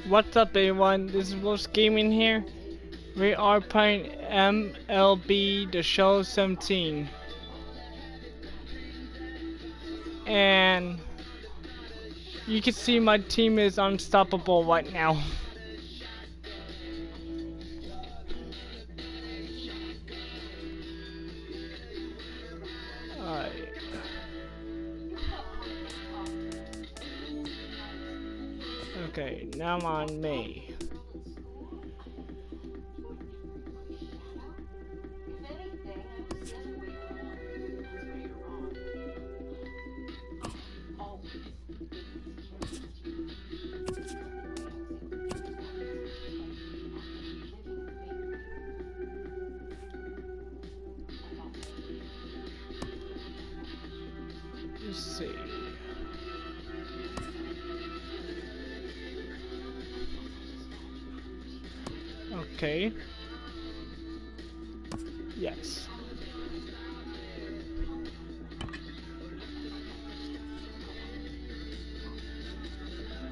What's up, everyone? This is Wolf's Gaming here. We are playing MLB The Show 17. And you can see my team is unstoppable right now. Alright. Okay, now I'm on me. Let's see. Okay. Yes.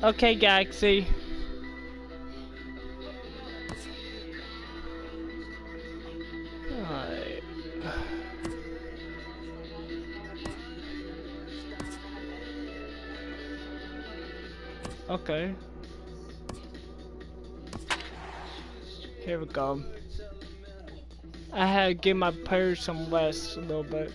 Okay, Galaxy. Alright. Okay. Here we go. I had to give my players some rest a little bit.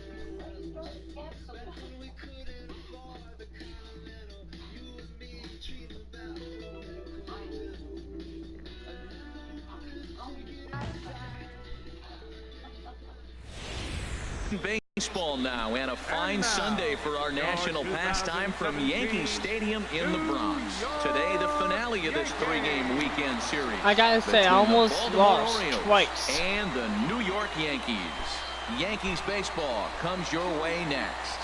Baseball now, and a fine Sunday for our national pastime from Yankee Stadium in the Bronx. Today, the finale of this three-game weekend series. I gotta say, I almost lost twice. And the New York Yankees. Yankees baseball comes your way next.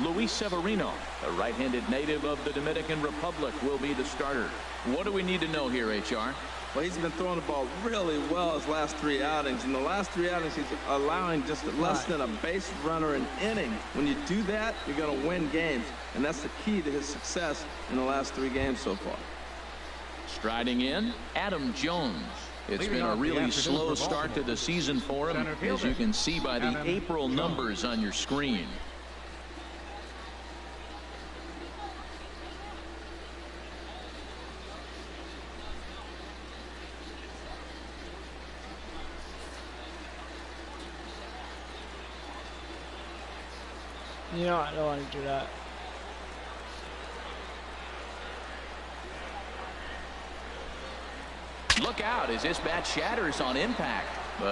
Luis Severino, a right-handed native of the Dominican Republic, will be the starter. What do we need to know here, HR? Well, he's been throwing the ball really well his last three outings. In the last three outings, he's allowing just less than a base runner an inning. When you do that, you're going to win games. And that's the key to his success in the last three games so far. Striding in, Adam Jones. It's been a really slow start to the season for him, as you can see by the April numbers on your screen. You know, I don't want to do that. Look out as this bat shatters on impact.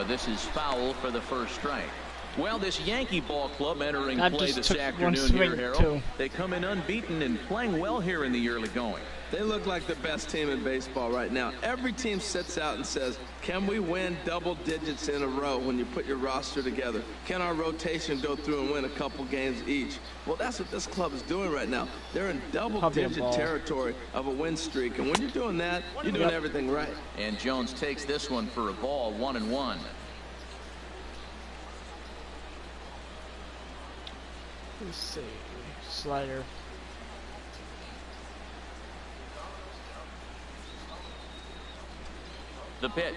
This is foul for the first strike. Well, this Yankee ball club entering play this afternoon here, Harold. They come in unbeaten and playing well here in the early going. They look like the best team in baseball right now. Every team sits out and says, can we win double digits in a row when you put your roster together? Can our rotation go through and win a couple games each? Well, that's what this club is doing right now. They're in double-digit territory of a win streak. And when you're doing that, you're doing everything right. And Jones takes this one for a ball, 1-1. Let's see. Slider. The pitch.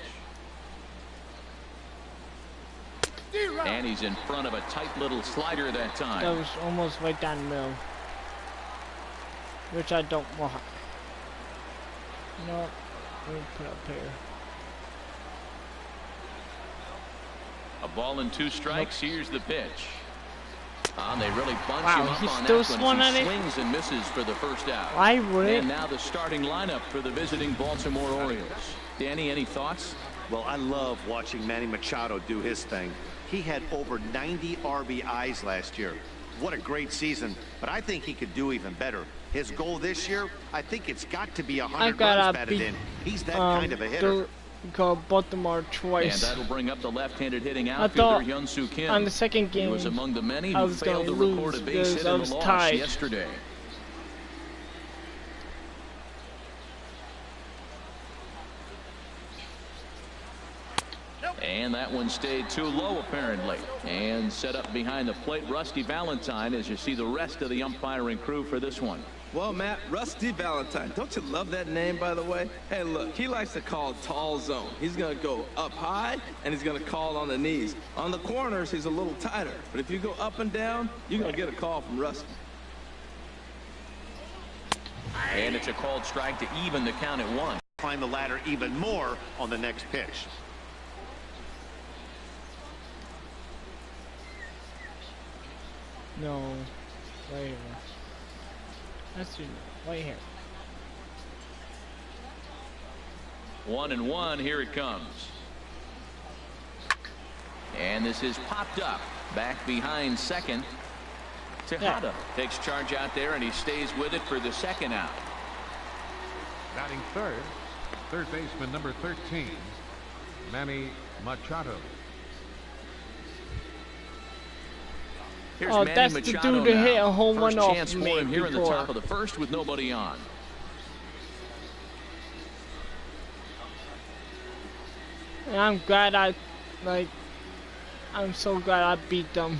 And he's in front of a tight little slider that time. That was almost right down the middle. Which I don't want. You know what? Let me put it up here. A ball and two strikes. Here's the pitch. They really bunch him up on still that one. He swings and misses for the first out. Why would it? And now the starting lineup for the visiting Baltimore Orioles. Danny, any thoughts? Well, I love watching Manny Machado do his thing. He had over 90 RBIs last year. What a great season, but I think he could do even better. His goal this year, I think it's got to be 100 runs batted in. He's that kind of a hitter. Called Baltimore twice. And that'll bring up the left-handed hitting outfielder Hyun-Soo Kim. On the second game, he was among the many who failed to record a base hit in the loss yesterday. And that one stayed too low, apparently. And set up behind the plate, Rusty Valentine, as you see the rest of the umpiring crew for this one. Well, Matt, Rusty Valentine, don't you love that name, by the way? Hey, look, he likes to call tall zone. He's going to go up high, and he's going to call on the knees. On the corners, he's a little tighter. But if you go up and down, you're going to get a call from Rusty. And it's a called strike to even the count at 1. Climb the ladder even more on the next pitch. No, right here. That's right here. 1-1, here it comes. And this is popped up. Back behind second. Tejada takes charge out there, and he stays with it for the second out. Batting third baseman number 13, Manny Machado. Here's oh, Manny that's Machado the dude to hit a home First run off chance me for him here in the before. top of the first with nobody on. And I'm glad I'm so glad I beat them.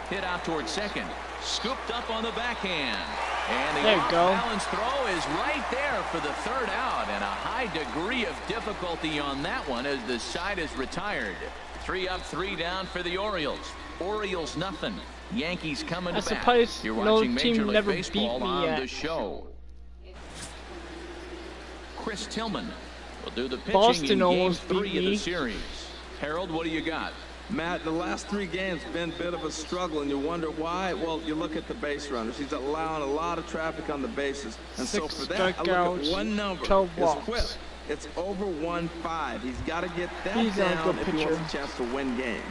Hit out towards second. Scooped up on the backhand. And the balance throw is right there for the third out. And a high degree of difficulty on that one as the side is retired. 3 up, 3 down for the Orioles. Orioles nothing. Yankees coming back. You're watching Major League Baseball on the show. Chris Tillman will do the pitching Boston in Game almost 3 of the series. Harold, what do you got? Matt, the last 3 games been a bit of a struggle, and you wonder why. Well, you look at the base runners. He's allowing a lot of traffic on the bases. And so for that, I look at one number. His whip. It's over 1.5. He's got to get that down if he wants a chance to win games.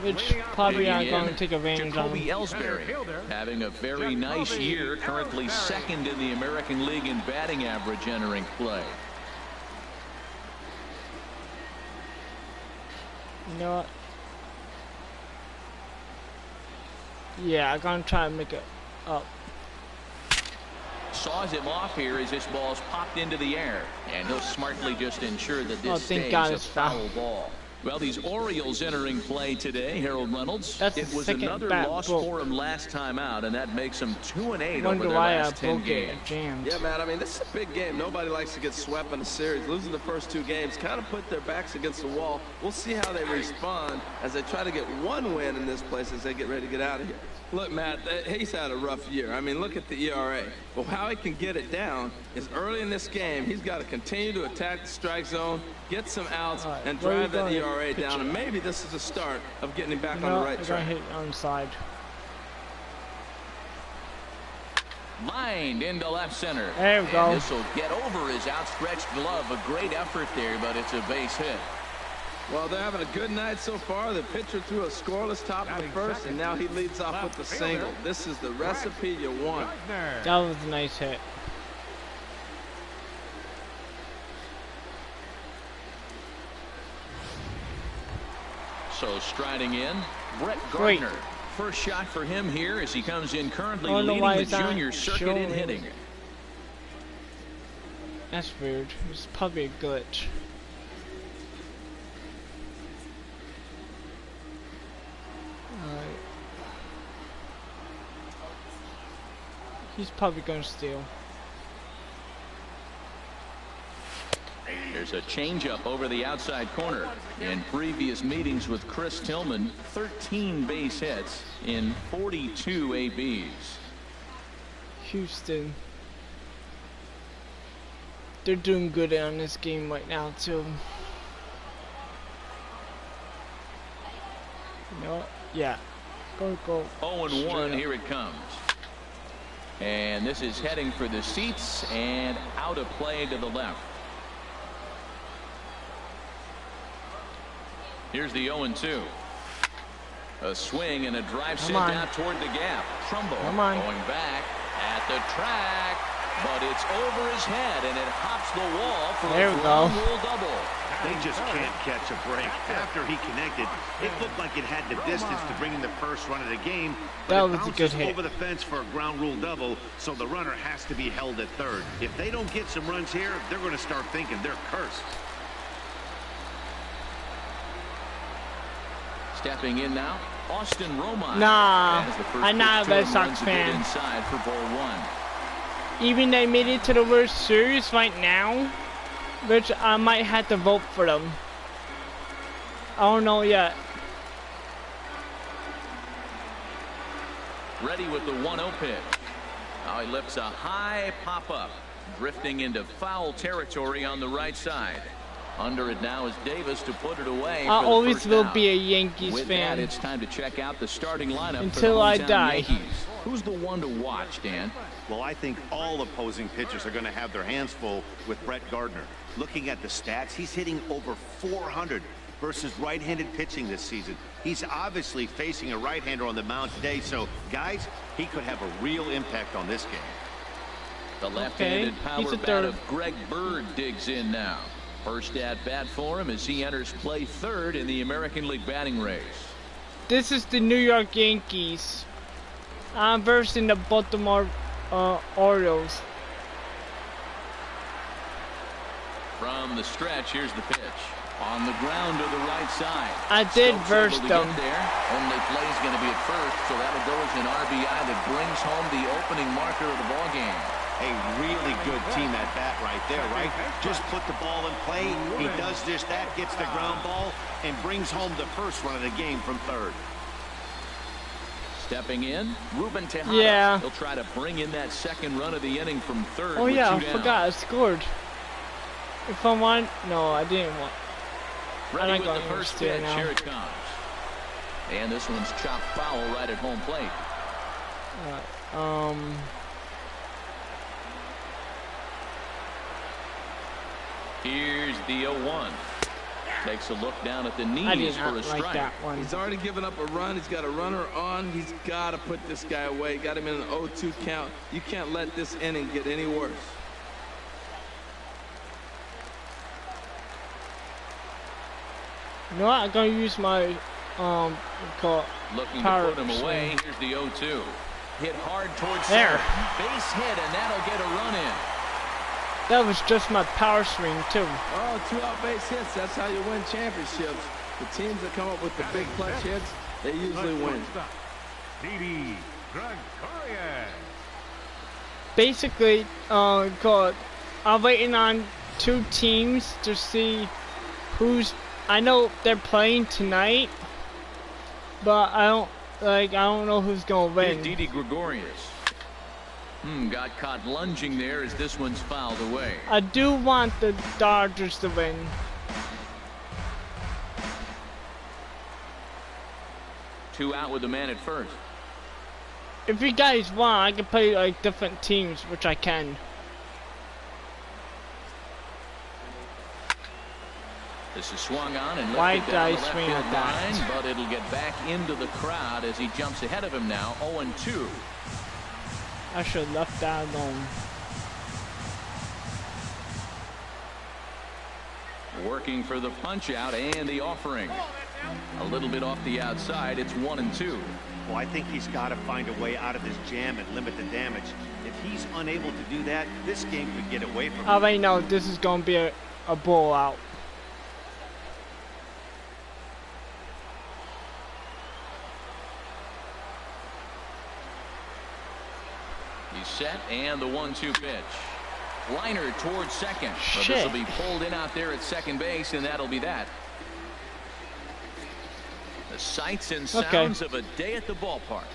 Which probably aren't going to take advantage of. Jacoby Ellsbury having a very nice year, currently second in the American League in batting average entering play. You know what? Yeah, I'm gonna try to make it up. Saws him off here as this ball's popped into the air, and he'll smartly just ensure that this stays a foul ball. Well, these Orioles entering play today, Harold Reynolds. It was another loss for him last time out, and that makes them 2-8 over their last 10 games. Yeah, man, I mean, this is a big game. Nobody likes to get swept in a series. Losing the first 2 games kind of put their backs against the wall. We'll see how they respond as they try to get 1 win in this place as they get ready to get out of here. Look, Matt, he's had a rough year. I mean, look at the ERA. Well, how he can get it down is early in this game, he's got to continue to attack the strike zone, get some outs, and drive that ERA down. And maybe this is the start of getting him back on the right track. Hit on side. Lined into left center. There we go. This will get over his outstretched glove. A great effort there, but it's a base hit. Well, they're having a good night so far. The pitcher threw a scoreless top of the first, and now he leads off with the single. This is the recipe you want. That was a nice hit. So striding in, Brett Gardner. First shot for him here as he comes in currently leading the junior circuit in hitting. That's weird. It's probably a glitch. He's probably going to steal. There's a changeup over the outside corner. In previous meetings with Chris Tillman, 13 base hits in 42 ABs. Houston. They're doing good on this game right now, too. You know what? Yeah. Go. 0-1, here it comes. And this is heading for the seats and out of play to the left. Here's the 0-2. A swing and a drive sent out toward the gap. Trumbo going back at the track, but it's over his head and it hops the wall for a long rule double. They just can't catch a break. After he connected, it looked like it had the distance to bring in the first run of the game. That was a good hit. Over the fence for a ground rule double, so the runner has to be held at third. If they don't get some runs here, they're going to start thinking they're cursed. Stepping in now, Austin Romine. Nah, I'm not a Red Sox fan. Inside for ball one. Even they made it to the World Series right now, which I might have to vote for them. I don't know yet. Ready with the 1-0 pitch. Now he lifts a high pop-up, drifting into foul territory on the right side. Under it now is Davis to put it away. I always will be a Yankees fan. With that, it's time to check out the starting lineup until I die. Yankees. Who's the one to watch, Dan? Well, I think all opposing pitchers are going to have their hands full with Brett Gardner. Looking at the stats, he's hitting over 400 versus right-handed pitching this season. He's obviously facing a right-hander on the mound today, so guys, he could have a real impact on this game. The left-handed power bat of Greg Bird digs in now. First at bat for him as he enters play third in the American League batting race. This is the New York Yankees versus the Baltimore Orioles. From the stretch, here's the pitch. On the ground to the right side. I did verse them. There. Only play's going to be at first, so that'll go as an RBI that brings home the opening marker of the ball game. A really good team at bat right there, right? Just put the ball in play. He does just that, gets the ground ball, and brings home the first run of the game from third. Stepping in, Ruben Tejada. Yeah. He'll try to bring in that second run of the inning from third. Oh yeah, I forgot I scored. If I want, no, I didn't want. Ready with the first pitch, here it comes. And this one's chopped foul right at home plate. Here's the 0-1. Takes a look down at the knees for a strike. That one. He's already given up a run. He's got a runner on. He's got to put this guy away. Got him in an 0-2 count. You can't let this inning get any worse. You know what? I'm gonna use my looking to put him away. Here's the 0-2. Hit hard towards there. Base hit, and that'll get a run in. That was just my power swing too. Oh, 2 out base hits. That's how you win championships. The teams that come up with the big clutch hits, they usually win. Didi Gregorius. Basically, I'm waiting on 2 teams to see who's. I know they're playing tonight, but I don't know who's gonna win. Here's Didi Gregorius. Got caught lunging there as this one's fouled away. I do want the Dodgers to win. Two out with the man at first. If you guys want, I can play like different teams, which I can. This is swung on and why lifted did I down the swing at that? line, but it'll get back into the crowd as he jumps ahead of him now. 0-2. I should have left that alone. Working for the punch out and the offering. A little bit off the outside. It's 1-2. Well, I think he's got to find a way out of this jam and limit the damage. If he's unable to do that, this game could get away from him. I already know this is going to be a blowout. He's set, and the 1-2 pitch. Liner towards second. But this will be pulled in out there at second base, and that'll be that. The sights and sounds of a day at the ballpark.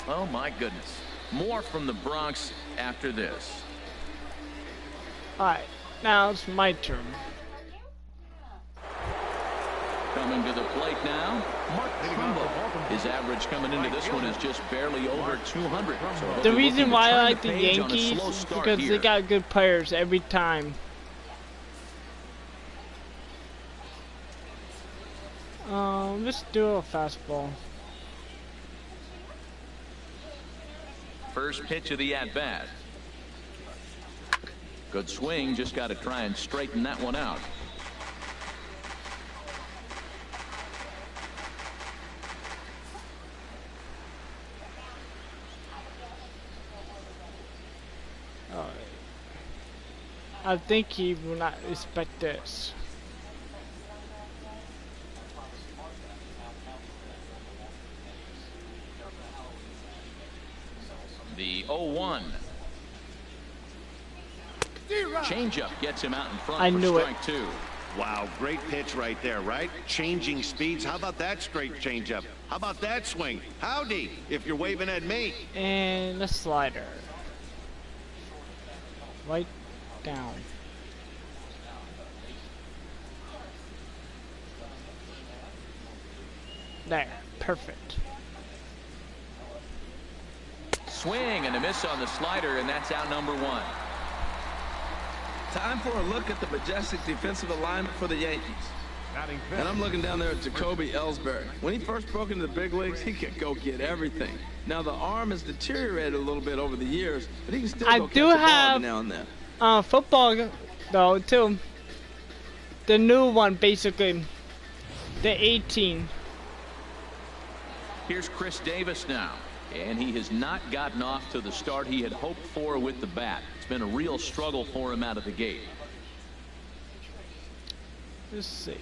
Oh, my goodness. More from the Bronx after this. All right, now it's my turn. Coming to the plate now, Mark Trumbo. His average coming into this one is just barely over 200. So the reason why I like the Yankees is because they got good players every time. Let's do a fastball. First pitch of the at-bat. Good swing, just got to try and straighten that one out. I think he will not expect this. The 0-1. Changeup gets him out in front. I knew for strike 2. Wow, great pitch right there, right? Changing speeds. How about that straight changeup? How about that swing? Howdy, if you're waving at me. And the slider. Right down. There, perfect. Swing and a miss on the slider, and that's out number 1. Time for a look at the majestic defensive alignment for the Yankees. And I'm looking down there at Jacoby Ellsbury. When he first broke into the big leagues, he could go get everything. Now the arm has deteriorated a little bit over the years, but he can still go catch a ball every now and then. Football though too. The new one basically. The 18. Here's Chris Davis now. And he has not gotten off to the start he had hoped for with the bat. It's been a real struggle for him out of the gate. Let's see.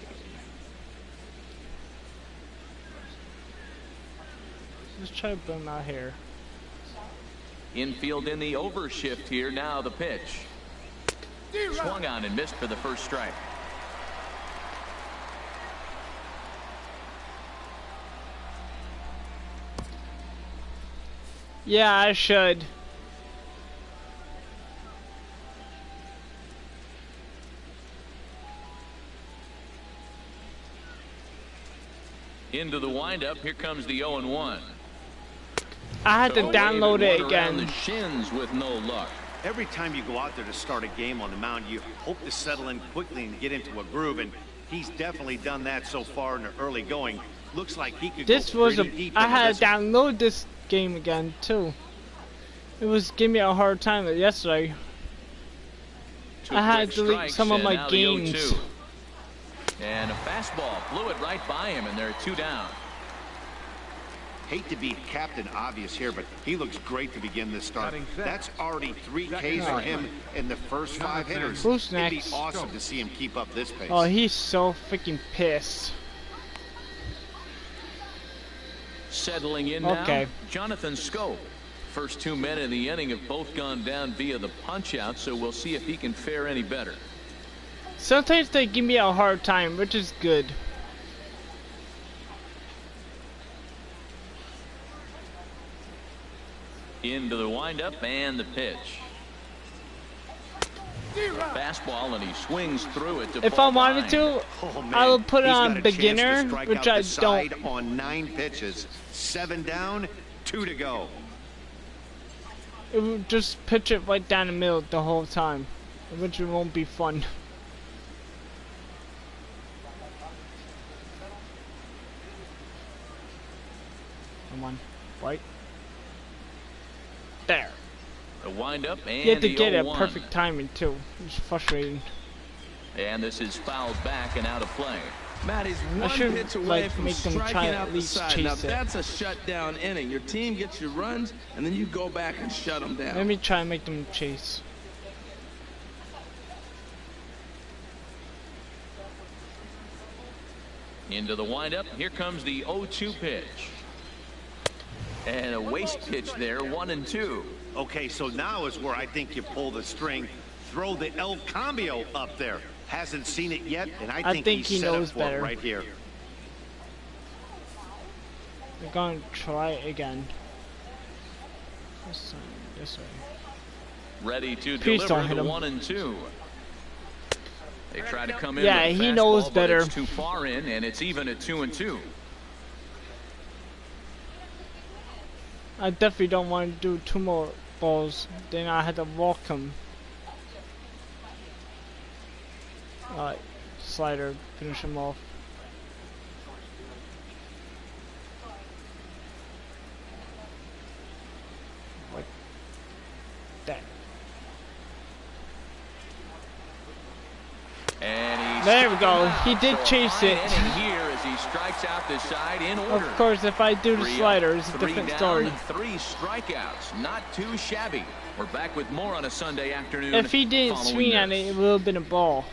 Let's try to bring him out here. Infield in the overshift here. Now the pitch. Swung on and missed for the first strike. Yeah, I should. Into the windup. Here comes the 0-1. I had to download it again. The shins with no luck. Every time you go out there to start a game on the mound, you hope to settle in quickly and get into a groove, and he's definitely done that so far in the early going. Looks like he could this go was pretty deep. I had to download this game again too. It was giving me a hard time yesterday. I had to delete some of my games. And a fastball blew it right by him, and they're 2 down. Hate to be Captain Obvious here, but he looks great to begin this start. That's already 3 Ks for him in the first 5 hitters. Who's next? It'd be awesome to see him keep up this pace. Oh, he's so freaking pissed. Settling in now, Jonathan Schoop. First 2 men in the inning have both gone down via the punch-out, so we'll see if he can fare any better. Sometimes they give me a hard time, which is good. Into the windup and the pitch. Fastball, and he swings through it to if I wanted to, I would put it on beginner, which I don't. On 9 pitches, 7 down, 2 to go. It would just pitch it right down the middle the whole time, which won't be fun. Come on, right there. The windup and you have to the get 0-1. a perfect timing too. It's frustrating. And this is fouled back and out of play. Matt, he's one pitch away from make them striking try out at the least side. chase Now it. that's a shutdown inning. Your team gets your runs, and then you go back and shut them down. Let me try and make them chase. Into the windup. Here comes the 0-2 pitch. And a waste pitch there, 1-2. Okay, so now is where I think you pull the string. Throw the El Cambio up there. Hasn't seen it yet, and I think he's he set knows up for better. it right here. We're going to try it again. This way. Ready to Please deliver don't hit the him. 1-2. They try to come in Yeah, with a he knows fastball, better. But it's too far in, and it's even at 2-2. I definitely don't want to do 2 more balls. Then I had to walk him. Alright, slider, finish him off. Like that. And he's There we go. He did chase it. Here as he strikes out this side in order. Of course, if I do the slider, it's a different story. 3 strikeouts, not too shabby. We're back with more on a Sunday afternoon. If he didn't swing at it, it would have been a ball.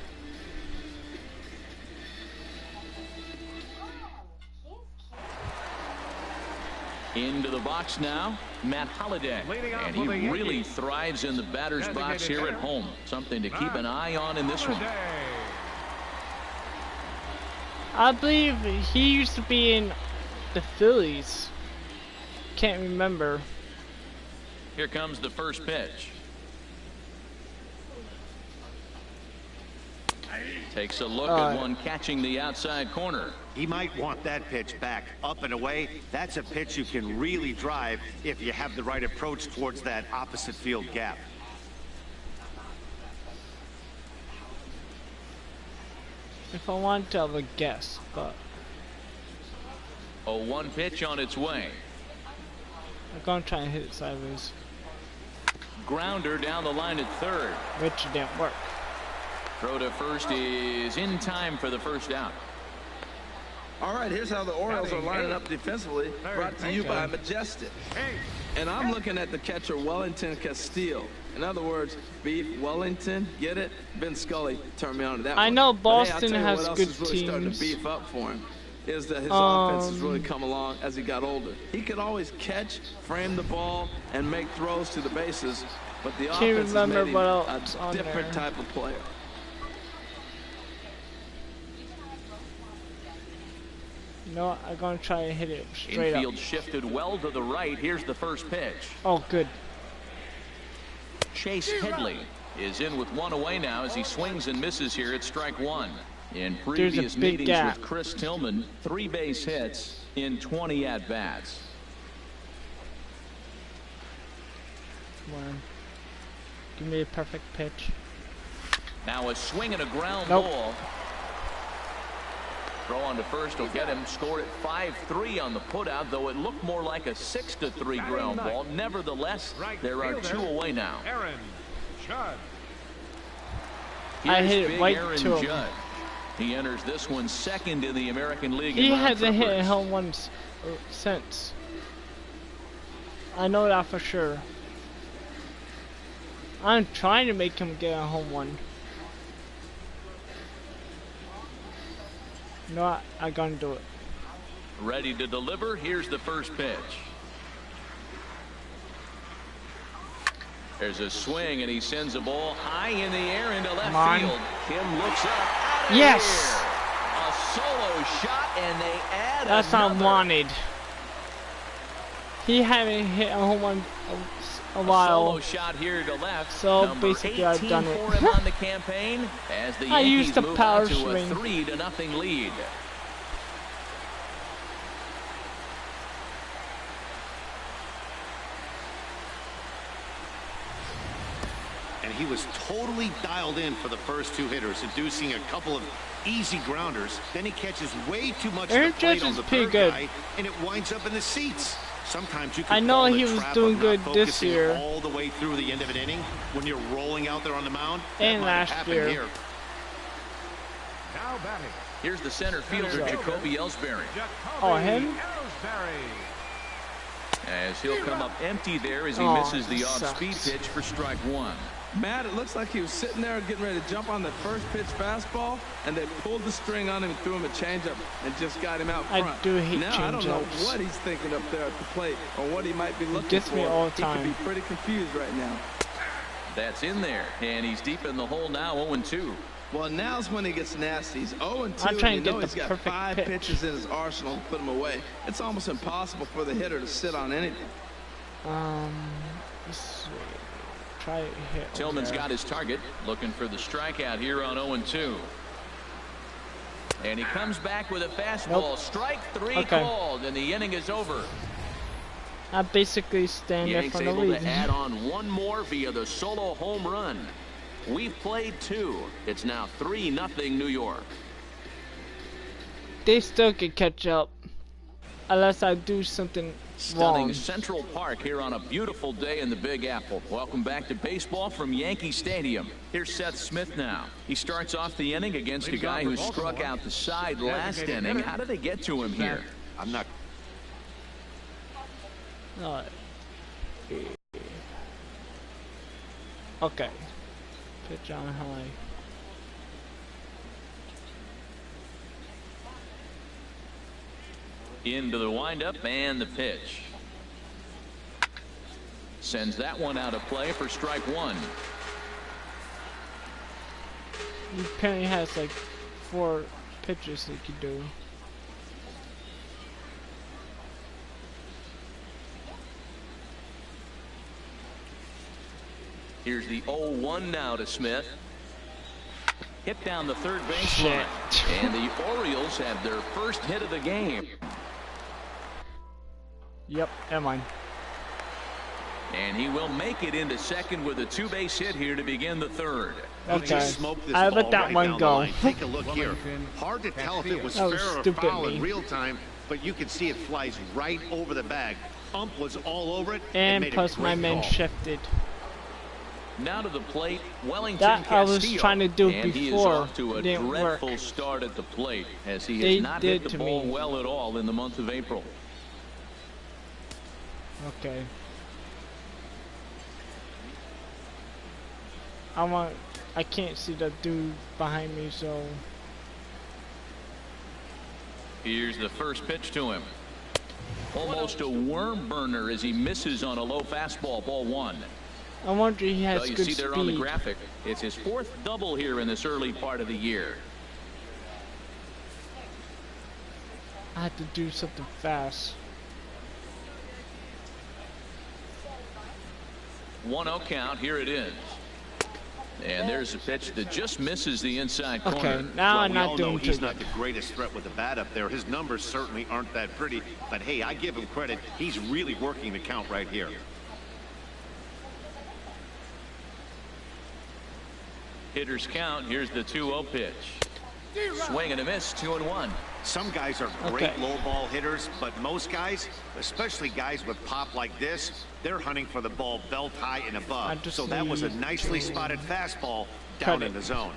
Into the box now, Matt Holliday. And he really thrives in the batter's box here at home. Something to keep an eye on in this one. I believe he used to be in the Phillies. Can't remember. Here comes the first pitch. Takes a look at one catching the outside corner. He might want that pitch back, up and away. That's a pitch you can really drive if you have the right approach towards that opposite field gap. If I want to have a guess, but 0-1 pitch on its way. I'm gonna try and hit it sideways. Grounder down the line at third. Which didn't work. Throw to first is in time for the first out. All right, here's how the Orioles are lining up defensively, brought to you by Majestic. And I'm looking at the catcher Wellington Castillo. In other words, Beef Wellington, get it? Ben Scully turned me on to that one. I know but, Boston hey, has what else good is really teams. starting to beef up for him is that his offense has really come along as he got older. He could always catch, frame the ball, and make throws to the bases, but the offense has made him a different type of player. No, I'm gonna try and hit it straight up. Infield shifted well to the right. Here's the first pitch. Oh, good. Chase Headley is in with one away now as he swings and misses here at strike one. In previous meetings with Chris Tillman, 3 base hits in 20 at-bats. Come on. Give me a perfect pitch. Now a swing and a ground ball. Throw on to first will get him. Scored at 5-3 on the putout, though it looked more like a 6-3 ground ball. Nevertheless, there are 2 away now. Aaron Judd. I hit it right to him. Judd. He enters this one second in the American League. He hasn't hit a home run since. I know that for sure. I'm trying to make him get a home run. No, I'm gonna do it. Ready to deliver. Here's the first pitch. There's a swing, and he sends a ball high in the air into left field. Kim looks up. Yes! A solo shot, and they add That's another. unwanted. He haven't hit a home run a while. Solo shot here to left. So Number basically, I've done it. for him on the campaign as the I Yankees used the move power out to swing. a 3-0 lead. And he was totally dialed in for the first 2 hitters, inducing a couple of easy grounders. Then he catches way too much of the plate on the third guy, and it winds up in the seats. Sometimes you can I know he was doing good this year. All the way through the end of an inning when you're rolling out there on the mound. And last year. Here. Now batting. Here's the center fielder, Jacoby Ellsbury. Oh, him? As he'll come up empty there as he misses the off-speed pitch for strike one. Matt, it looks like he was sitting there getting ready to jump on the first pitch fastball, and they pulled the string on him and threw him a changeup and just got him out front. I do hate now, I don't know changeups. what he's thinking up there at the plate or what he might be looking gets for. me all the He time. could be pretty confused right now. That's in there, and he's deep in the hole now, 0-2. Well, now's when he gets nasty. He's 0-2, I'm trying and to you know get he's the got perfect 5 pitch. pitches in his arsenal to put him away. It's almost impossible for the hitter to sit on anything. Let's see. Try it here. Tillman's got his target, looking for the strikeout here on 0-2. And he comes back with a fastball. Nope. Strike 3 called, and the inning is over. I basically stand there Yanks for no able reason. to add on one more via the solo home run. We've played 2. It's now 3-0 New York. They still can catch up unless I do something Stunning Central Park here on a beautiful day in the Big Apple. Welcome back to baseball from Yankee Stadium. Here's Seth Smith now. He starts off the inning against a guy who struck out the side last inning. How did they get to him here? I'm not. Okay. Pitch on high. Into the windup and the pitch. Sends that one out of play for strike one. He apparently has like 4 pitches he could do. Here's the 0-1 now to Smith. Hit down the third base line. And the Orioles have their first hit of the game. Yep, never mind. And he will make it into second with a 2-base hit here to begin the third. Okay, I let that one go. Take a look here. Hard to tell if it was fair or foul in real time, but you can see it flies right over the bag. Ump was all over it. And plus my man shifted. Now to the plate, Wellington that I was Castillo, trying to do and before. He is off to a didn't dreadful work. start at the plate as he They has not did hit the to ball me. well at all in the month of April. Okay. I can't see the dude behind me, so. Here's the first pitch to him. Almost a worm burner as he misses on a low fastball, ball one. I wonder he has Well, you good see there speed. on the graphic, it's his 4th double here in this early part of the year. I had to do something fast. 1-0 count, here it is. And there's a pitch that just misses the inside corner. Okay, now I'm we all not know doing he's too not good. the greatest threat with the bat up there. His numbers certainly aren't that pretty, but hey, I give him credit. He's really working the count right here. Hitters count, here's the 2-0 pitch. Swing and a miss, 2-1. Some guys are great low ball hitters, but most guys, especially guys with pop like this, they're hunting for the ball belt high and above. So that was a nicely spotted fastball down in the zone.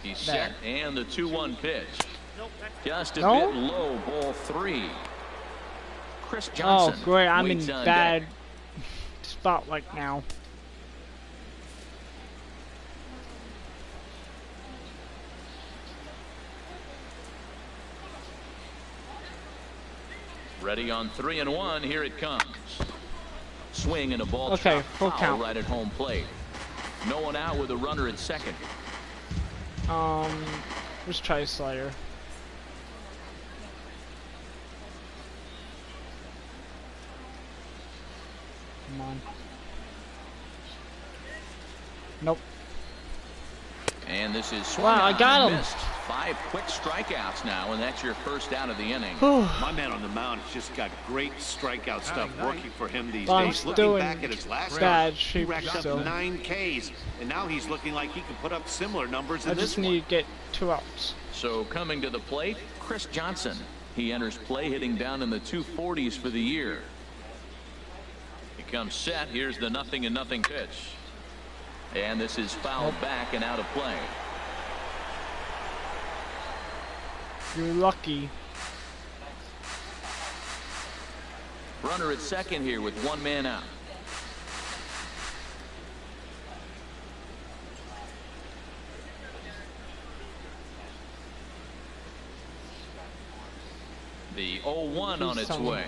He's set, and the 2-1 pitch. Just a bit low, ball 3. Chris Johnson. Oh, great. I'm in waits on bad deck. spot right now. Ready on 3-1. Here it comes. Swing and a ball. Okay, full foul count. right at home plate. No one out with a runner at second. Let's try a slider. Come on. Nope. And this is wow, I got him. Missed. 5 quick strikeouts now, and that's your first out of the inning. My man on the mound has just got great strikeout stuff working for him these days. Looking back at his last start, he racked up 9 Ks, and now he's looking like he can put up similar numbers in this one. I just need to get 2 outs. So coming to the plate, Chris Johnson. He enters play hitting down in the 240s for the year. He comes set. Here's the 0-0 pitch. And this is fouled back and out of play. You're lucky. Runner at second here with 1 man out. The 0-1 on its way.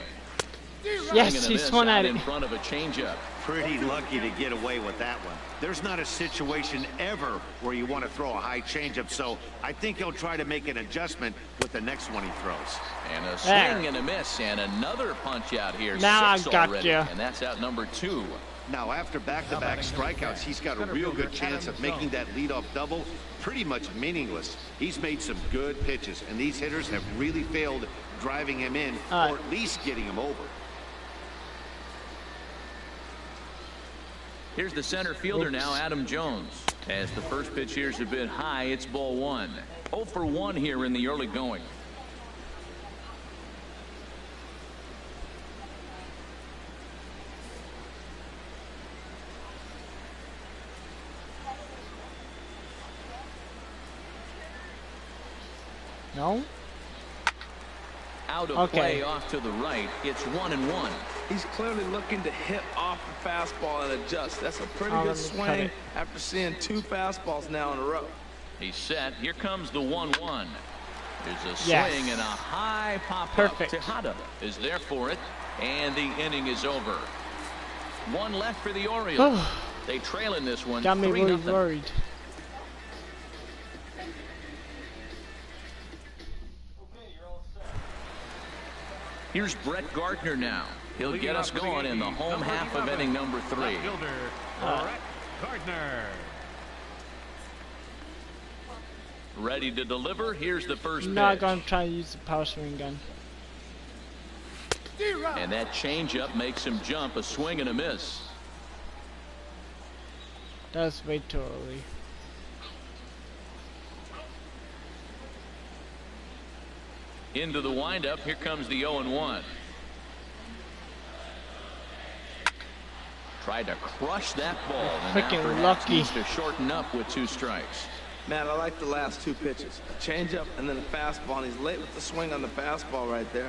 Yes, he swung at it. In front of a changeup. Pretty lucky to get away with that one. There's not a situation ever where you want to throw a high changeup, so I think he'll try to make an adjustment with the next one he throws. And a swing and a miss, and another punch out here. Now I got already, you. and that's out number 2. Now, after back-to-back strikeouts, he's got a real good chance of making that leadoff double pretty much meaningless. He's made some good pitches, and these hitters have really failed driving him in or at least getting him over. Here's the center fielder now, Adam Jones. As the first pitch here is a bit high, it's ball one. 0 for 1 here in the early going. No? Out of play off to the right. It's 1-1. He's clearly looking to hit off the fastball and adjust. That's a pretty good swing after seeing 2 fastballs now in a row. He's set. Here comes the 1-1. There's a swing and a high pop-up. Tejada is there for it, and the inning is over. 1 left for the Orioles. They trail in this one. Got me really worried. Here's Brett Gardner now. He'll get us going in the home half of inning number 3. Brett Gardner. Ready to deliver. Here's the first pitch. Not gonna try to use the power swing gun. And that changeup makes him jump. A swing and a miss. That's way too early. Into the windup. Here comes the 0-1. Tried to crush that ball. Freaking lucky. Needs to shorten up with 2 strikes. Man, I like the last 2 pitches. A changeup and then a fastball. And he's late with the swing on the fastball right there.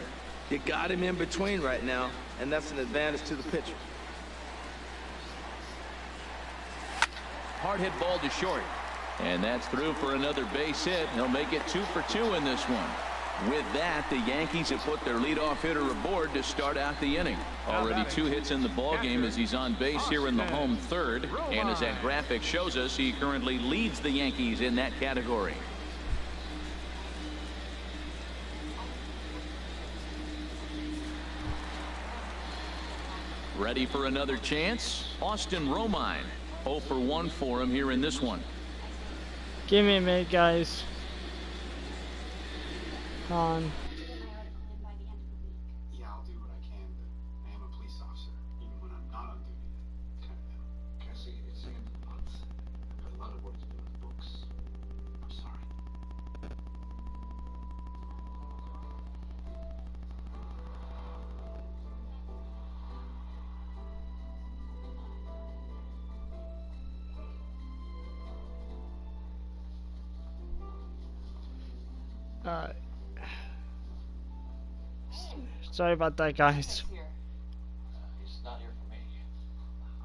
You got him in between right now, and that's an advantage to the pitcher. Hard hit ball to short. And that's through for another base hit. He'll make it 2 for 2 in this one. With that, the Yankees have put their leadoff hitter aboard to start out the inning. Already 2 hits in the ballgame as he's on base here in the home third. And as that graphic shows us, he currently leads the Yankees in that category. Ready for another chance? Austin Romine. 0 for 1 for him here in this one. Give me a minute, guys. On. Yeah, I'll do what I can, but I am a police officer, even when I'm not on duty. Kind of Cassie, it's the end of the month. I've got a lot of work to do in the books. I'm sorry. Sorry about that, guys. It's not here for me.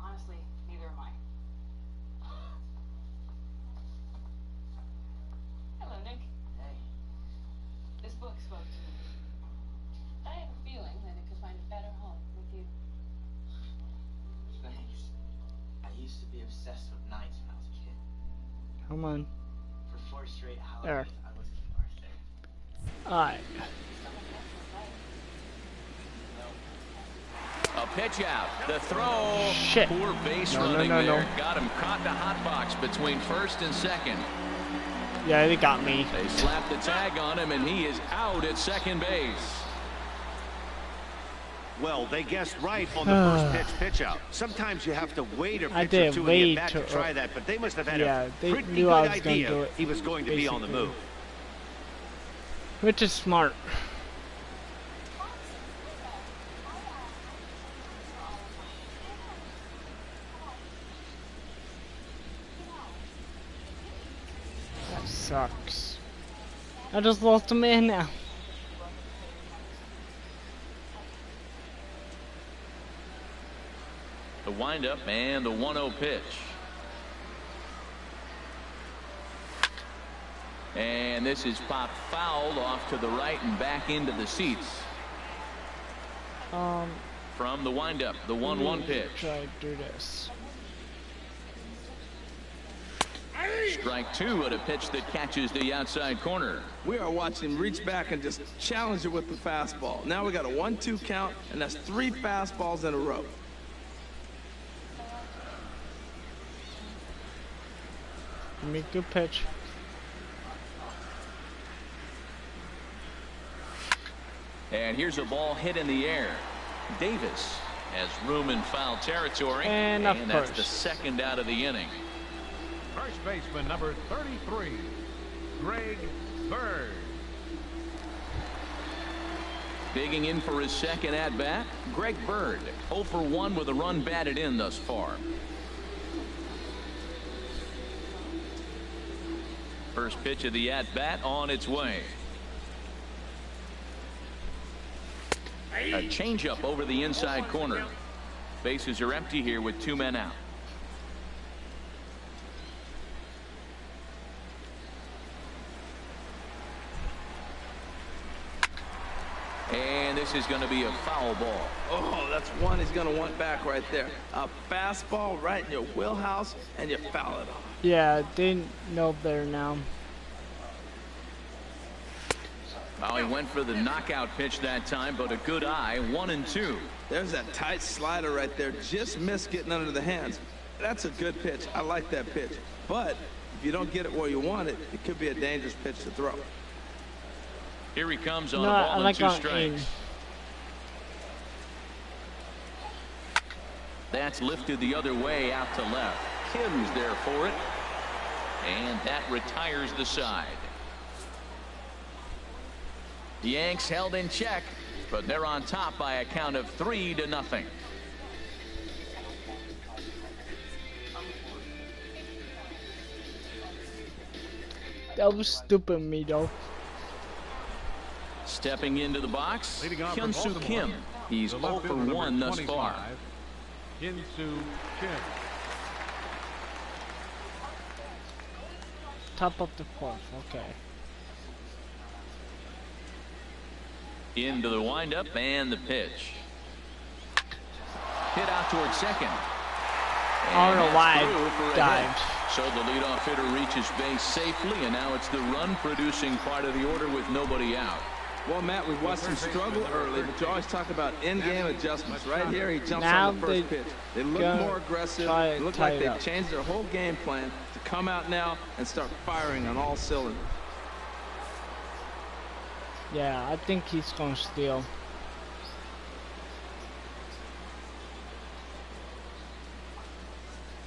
Honestly, neither am I. Hello, Nick. Hey. This book spoke to me. I have a feeling that it could find a better home with you. Thanks. I used to be obsessed with knights when I was a kid. Come on. For 4 straight There. holidays, I was King Arthur. Alright. A pitch out. The throw. Shit. Poor base running there. Got him caught in the hot box between first and second. Yeah, they got me. They slapped the tag on him, and he is out at second base. Well, they guessed right on the first pitch out. Sometimes you have to wait a pitch or 2 in the at-bat to try that, but they must have had a pretty good idea he was going to be on the move. Which is smart. That sucks. I just lost a man now. The windup and the 1-0 pitch. And this is popped foul off to the right and back into the seats. From the windup, the 1-1 pitch. Try to do this. Strike 2 at a pitch that catches the outside corner. We are watching him reach back and just challenge it with the fastball. Now we got a 1-2 count, and that's 3 fastballs in a row. Give me a good pitch. And here's a ball hit in the air. Davis has room in foul territory, and that's the second out of the inning. First baseman, number 33, Greg Bird. Digging in for his second at-bat, Greg Bird, 0 for 1 with a run batted in thus far. First pitch of the at-bat on its way. A changeup over the inside corner. Bases are empty here with 2 men out. And this is going to be a foul ball. Oh, that's one he's going to want back right there. A fastball right in your wheelhouse, and you foul it off. Yeah, they know better now. Well, he went for the knockout pitch that time, but a good eye, 1-2. There's that tight slider right there. Just missed getting under the hands. That's a good pitch. I like that pitch. But if you don't get it where you want it, it could be a dangerous pitch to throw. Here he comes on a ball and 2 strikes. That's lifted the other way out to left. Kim's there for it. And that retires the side. The Yanks held in check, but they're on top by a count of 3-0. That was stupid, me though. Stepping into the box, Hyun-Soo Kim. He's 0 for 1 thus far. Hyun-Soo Kim. Top of the 4th, okay. Into the windup and the pitch. Hit out towards second. I don't know why I dived. So the leadoff hitter reaches base safely, and now it's the run-producing part of the order with nobody out. Well, Matt, we've watched him struggle early, but you always talk about in-game adjustments. Right here, he jumps now on the first pitch. They look more aggressive. They look like they've changed their whole game plan to come out now and start firing on all cylinders. Yeah, I think he's going to steal.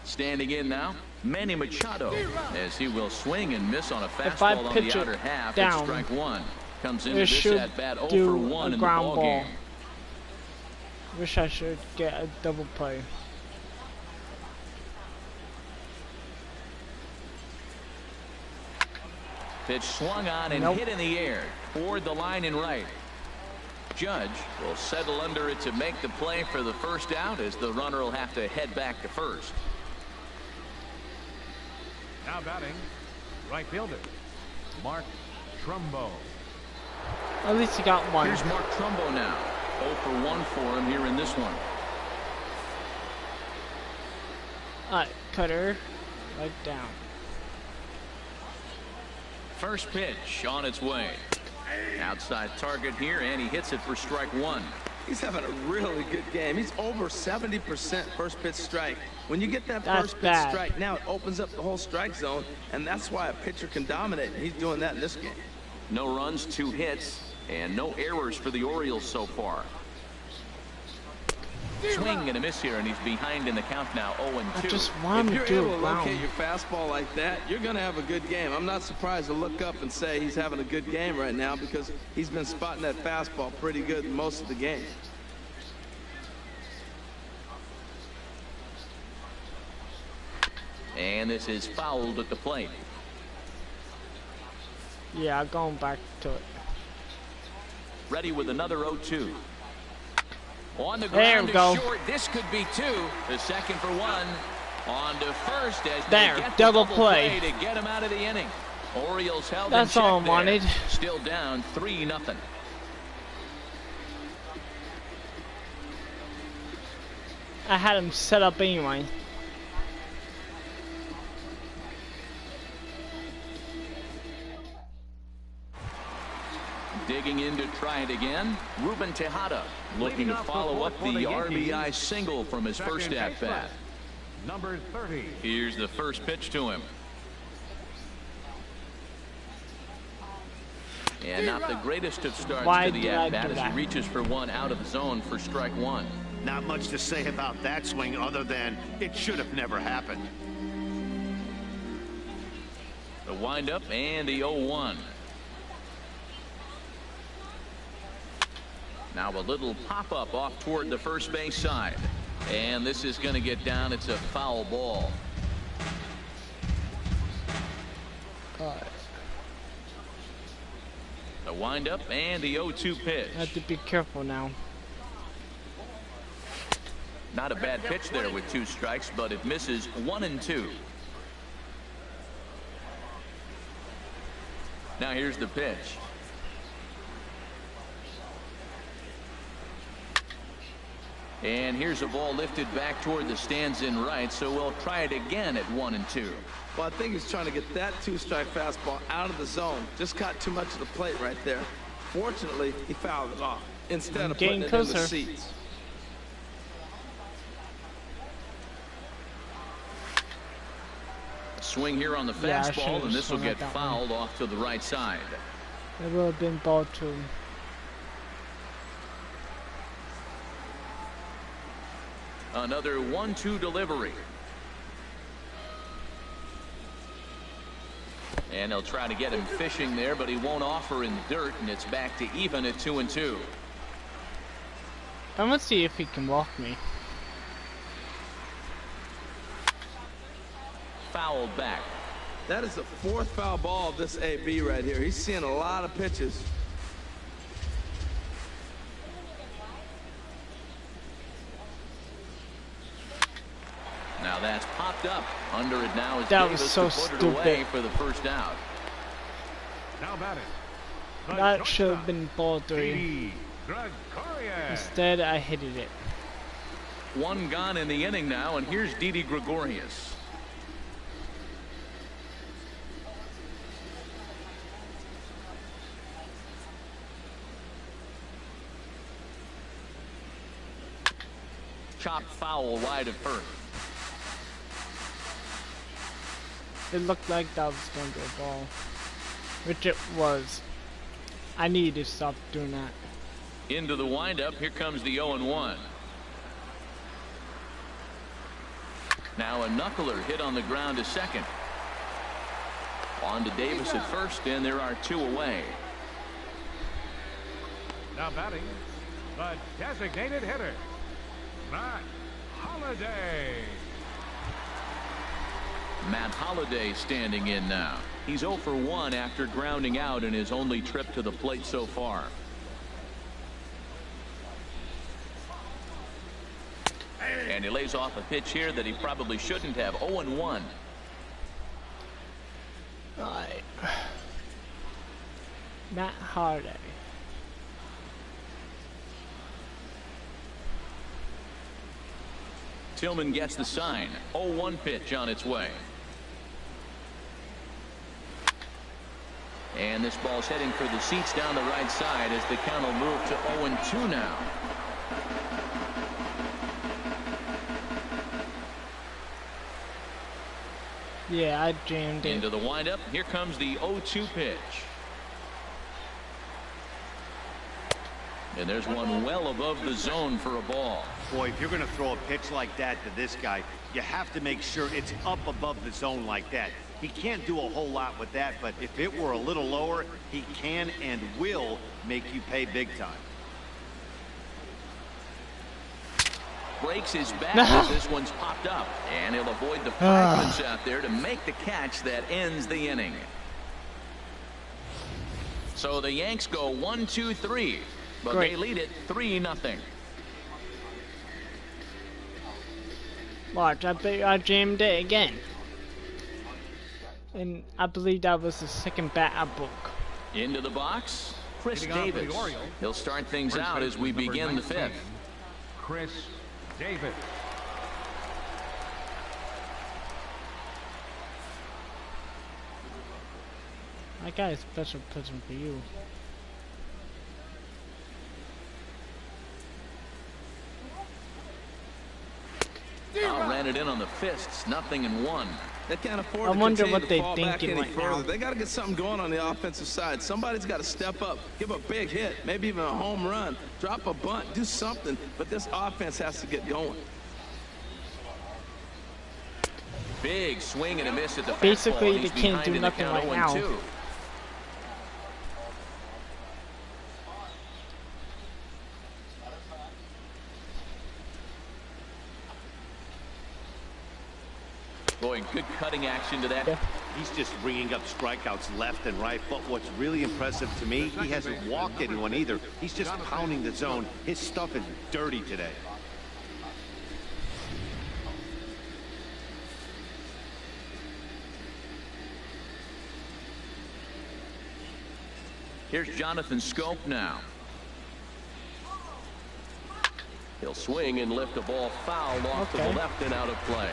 Standing in now, Manny Machado, as he will swing and miss on a fastball on the outer half at strike 1. Comes into this at bat 0 for 1 in the ball game. Wish I should get a double play. Pitch swung on and hit in the air toward the line and right. Judge will settle under it to make the play for the first out, as the runner will have to head back to first. Now batting, right fielder, Mark Trumbo. At least he got one. Here's Mark Trumbo now. 0 for 1 for him here in this one. Alright, cutter. Right down. First pitch on its way. Outside target here, and he hits it for strike 1. He's having a really good game. He's over 70% first pitch strike. When you get that first pitch strike, now it opens up the whole strike zone, and that's why a pitcher can dominate. He's doing that in this game. No runs, 2 hits, and no errors for the Orioles so far. Swing and a miss here, and he's behind in the count now, 0-2. If you're able to locate your fastball like that, you're going to have a good game. I'm not surprised to look up and say he's having a good game right now, because he's been spotting that fastball pretty good most of the game. And this is fouled at the plate. Yeah, going back to it. Ready with another 0-2. On the ground to short. This could be 2. The second for 1. On to first as they get the double play to get him out of the inning. Orioles held in check. That's all I wanted. Still down 3-0. I had him set up anyway. Digging in to try it again, Ruben Tejada looking to follow up the RBI single from his first at-bat. Number 30. Here's the first pitch to him. And not the greatest of starts to the at-bat as he reaches for 1 out of the zone for strike 1. Not much to say about that swing other than it should have never happened. windup and the 0-1. Now a little pop-up off toward the first base side. And this is going to get down. It's a foul ball. The windup and the 0-2 pitch. I have to be careful now. Not a bad pitch there with 2 strikes, but it misses 1-2. Now here's the pitch. And here's a ball lifted back toward the stands in right, so we'll try it again at 1-2. Well, I think he's trying to get that 2-strike fastball out of the zone. Just caught too much of the plate right there. Fortunately, he fouled it off instead of putting it in the seats. Swing here on the fastball, and this will get fouled off to the right side. It would have been ball 2. Another 1-2 delivery. And they'll try to get him fishing there, but he won't offer in the dirt, and it's back to even at 2-2. I'm gonna see if he can walk me. Fouled back. That is the 4th foul ball of this AB right here. He's seeing a lot of pitches. Now that's popped up. Under it now is that Davis was so to put stupid. It away for the first out. Now batting. That should have been ball 3. Instead, I hit it. 1 gone in the inning now, and here's Didi Gregorius. Chopped foul wide of first. It looked like that was going to be a ball, which it was. I need to stop doing that. Into the windup. Here comes the 0-1. Now a knuckler hit on the ground to second. On to Davis at first, and there are 2 away. Now batting, the designated hitter, Matt Holliday. Matt Holliday standing in now. He's 0 for 1 after grounding out in his only trip to the plate so far. And he lays off a pitch here that he probably shouldn't have. 0-1. Right. Matt Holliday. Tillman gets the sign. 0-1 pitch on its way. And this ball's heading for the seats down the right side as the count will move to 0-2 now. Yeah, I jammed it. Into the windup. Here comes the 0-2 pitch. And there's one well above the zone for a ball. Boy, if you're going to throw a pitch like that to this guy, you have to make sure it's up above the zone like that. He can't do a whole lot with that, but if it were a little lower, he can and will make you pay big time. Breaks his back as this one's popped up, and he'll avoid the fragments out there to make the catch that ends the inning. So the Yanks go 1-2-3, but Great. they lead it 3-0. Watch, I jammed it again. And I believe that was the second bat I broke. Into the box, Chris Davis. He'll start things out as we begin the 5th. Chris Davis. I got a special present for you. Ran it in on the fists, 0-1. They can't afford I to wonder continue what to they fall back thinking any right further. now. They got to get something going on the offensive side. Somebody's got to step up, give a big hit, maybe even a home run, drop a bunt, do something. But this offense has to get going. Big swing and a miss at the basically fastball. they can't do nothing right now. 0-2. Boy, good cutting action to that. Yeah. He's just ringing up strikeouts left and right. But what's really impressive to me, he hasn't walked anyone either. He's just pounding the zone. His stuff is dirty today. Here's Jonathan Schoop now. He'll swing and lift the ball foul off to the left and out of play.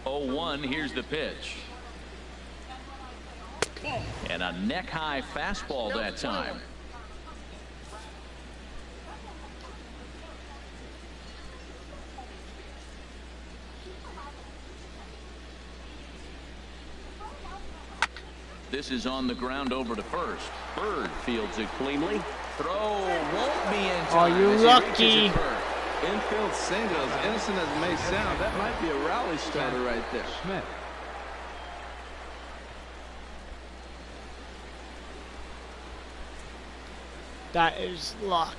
0-1, here's the pitch. And a neck-high fastball that time. This is on the ground over to first. Bird fields it cleanly. Throw won't be in time. Are you lucky? Infield singles, innocent as it may sound, that might be a rally starter right there. Smith. That is luck.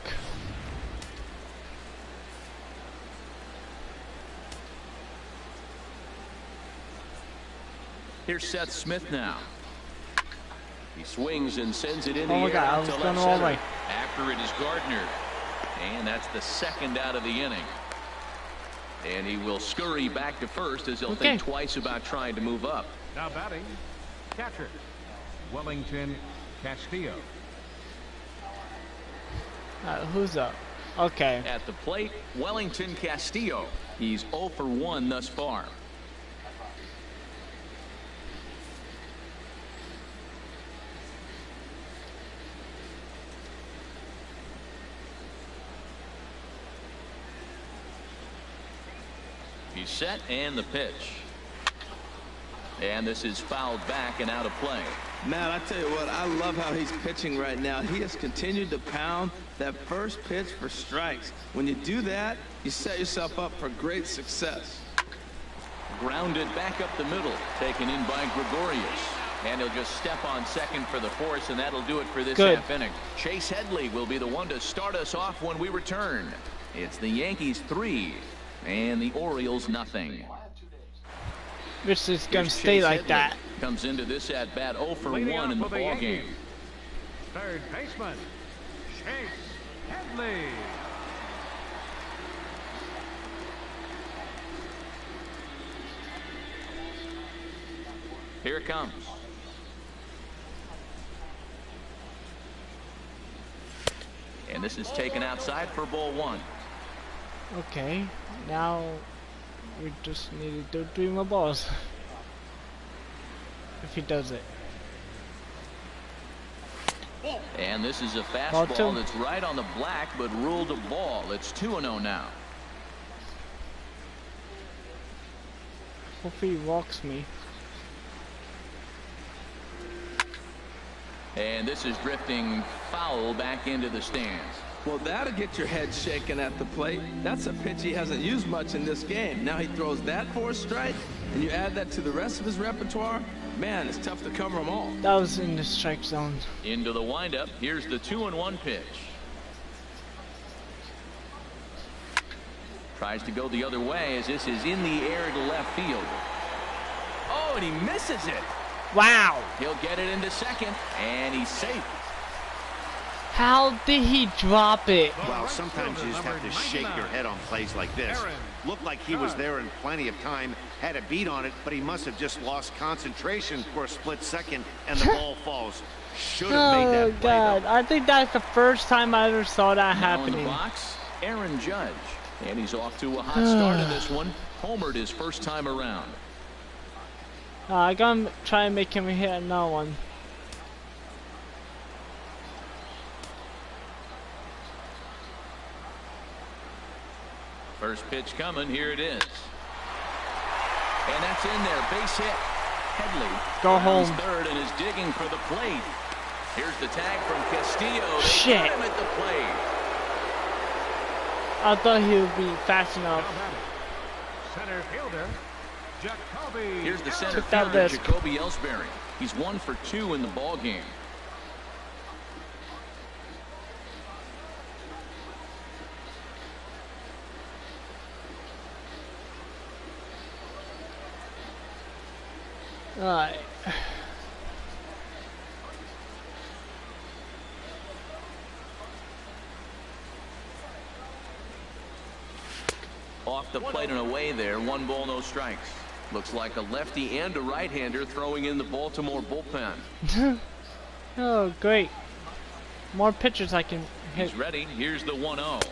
Here's Seth Smith now. He swings and sends it in the Oh my air God, I out was to going left all center. right. After it is Gardner. And that's the second out of the inning. And he will scurry back to first as he'll think twice about trying to move up. Now batting, catcher, Wellington Castillo. Who's up? Okay. At the plate, Wellington Castillo. He's 0 for 1 thus far. He's set and the pitch. And this is fouled back and out of play. Man, I tell you what, I love how he's pitching right now. He has continued to pound that first pitch for strikes. When you do that, you set yourself up for great success. Grounded back up the middle, taken in by Gregorius. And he'll just step on second for the force, and that'll do it for this half inning. Chase Headley will be the one to start us off when we return. It's the Yankees 3 and the Orioles nothing. This is going to stay like that. Comes into this at bat 0 for 1 in the ball game. Third baseman, Chase Headley. Here it comes. And this is taken outside for ball 1. Okay, now we just need to do 3 more balls. If he does it. And this is a fastball that's right on the black, but ruled a ball. It's 2-0 now. Hopefully he walks me. And this is drifting foul back into the stands. Well, that'll get your head shaken at the plate. That's a pitch he hasn't used much in this game. Now he throws that for a strike, and you add that to the rest of his repertoire. Man, it's tough to cover them all. That was in the strike zone. Into the windup. Here's the 2-1 pitch. Tries to go the other way as this is in the air to left field. Oh, and he misses it. Wow. He'll get it into second, and he's safe. How did he drop it? Well, sometimes you just have to shake your head on plays like this. Looked like he was there in plenty of time, had a beat on it, but he must have just lost concentration for a split second, and the ball falls. Should have made that play. Oh, God. I think that's the first time I ever saw that Now happening. in the box, Aaron Judge. And he's off to a hot start in this one. Homered his first time around. I gotta try and make him hit another one. First pitch coming. Here it is. And that's in there. Base hit. Headley Go home. third and is digging for the plate. Here's the tag from Castillo. Shit. They got him at the plate. I thought he would be fast enough. Center fielder, Jacoby. Here's the center fielder, Jacoby Ellsbury. He's 1 for 2 in the ball game. All right. Off the plate and away there. 1 ball, no strikes. Looks like a lefty and a right-hander throwing in the Baltimore bullpen. Oh, great. More pitchers I can hit. He's ready. Here's the 1-0.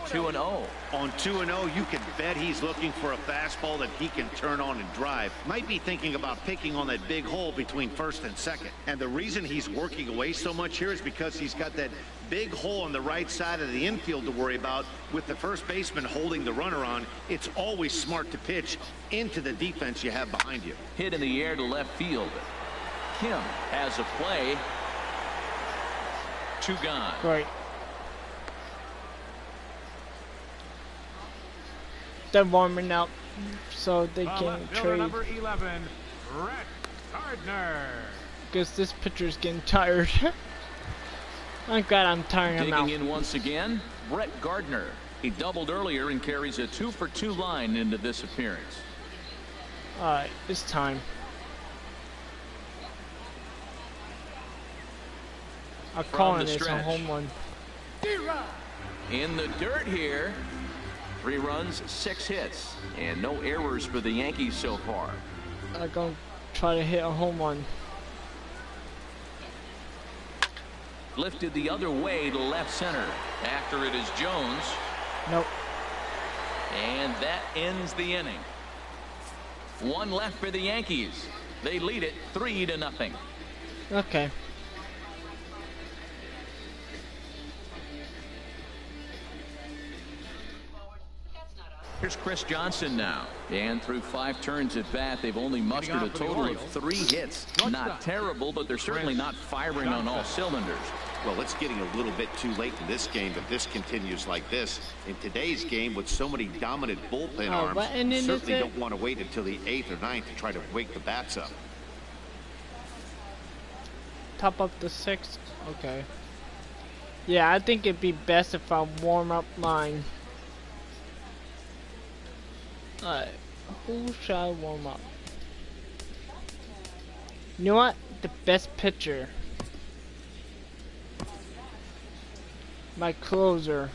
2-0. On 2-0, you can bet he's looking for a fastball that he can turn on and drive. Might be thinking about picking on that big hole between first and second. And the reason he's working away so much here is because he's got that big hole on the right side of the infield to worry about. With the first baseman holding the runner on, it's always smart to pitch into the defense you have behind you. Hit in the air to left field. Kim has a play. 2 gone. Great. They're warming up so they can trade. Number 11, Brett Gardner. Because this pitcher's getting tired. I'm glad I'm tiring him out. Digging in once again, Brett Gardner. He doubled earlier and carries a 2 for 2 line into this appearance. Alright, it's time. I'm calling it a home run. In the dirt here. 3 runs, 6 hits, and no errors for the Yankees so far. I'm going to try to hit a home run. Lifted the other way to left center. After it is Jones. Nope. And that ends the inning. 1 left for the Yankees. They lead it 3-0. Okay. Here's Chris Johnson now. And through 5 turns at bat, they've only mustered a total of 3 hits. Not terrible, but they're certainly not firing on all cylinders. Well, it's getting a little bit too late in this game if this continues like this. In today's game, with so many dominant bullpen arms, you certainly don't want to wait until the 8th or 9th to try to wake the bats up. Top up the 6th. Okay. Yeah, I think it'd be best if I warm up mine. Alright, who should I warm up? You know what? The best pitcher. My closer.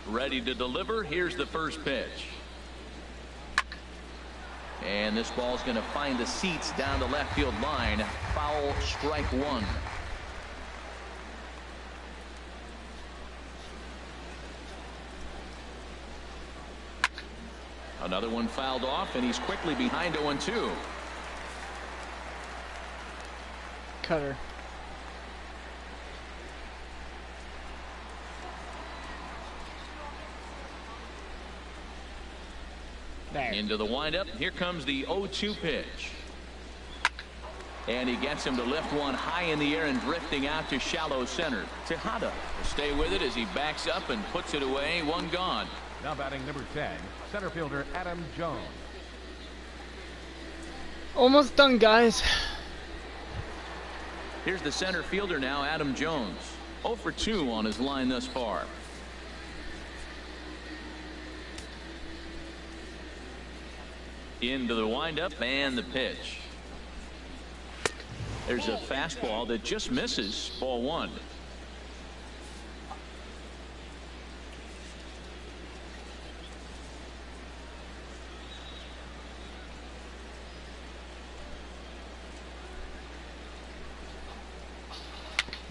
Ready to deliver. Here's the first pitch. And this ball's going to find the seats down the left field line. Foul, strike 1. Another one fouled off, and he's quickly behind 0-2. Cutter. There. Into the windup. Here comes the 0-2 pitch. And he gets him to lift one high in the air and drifting out to shallow center. Tejada will stay with it as he backs up and puts it away. 1 gone. Now batting number 10, center fielder Adam Jones. Almost done, guys. Here's the center fielder now, Adam Jones. 0 for 2 on his line thus far. Into the windup and the pitch. There's a fastball that just misses. Ball 1.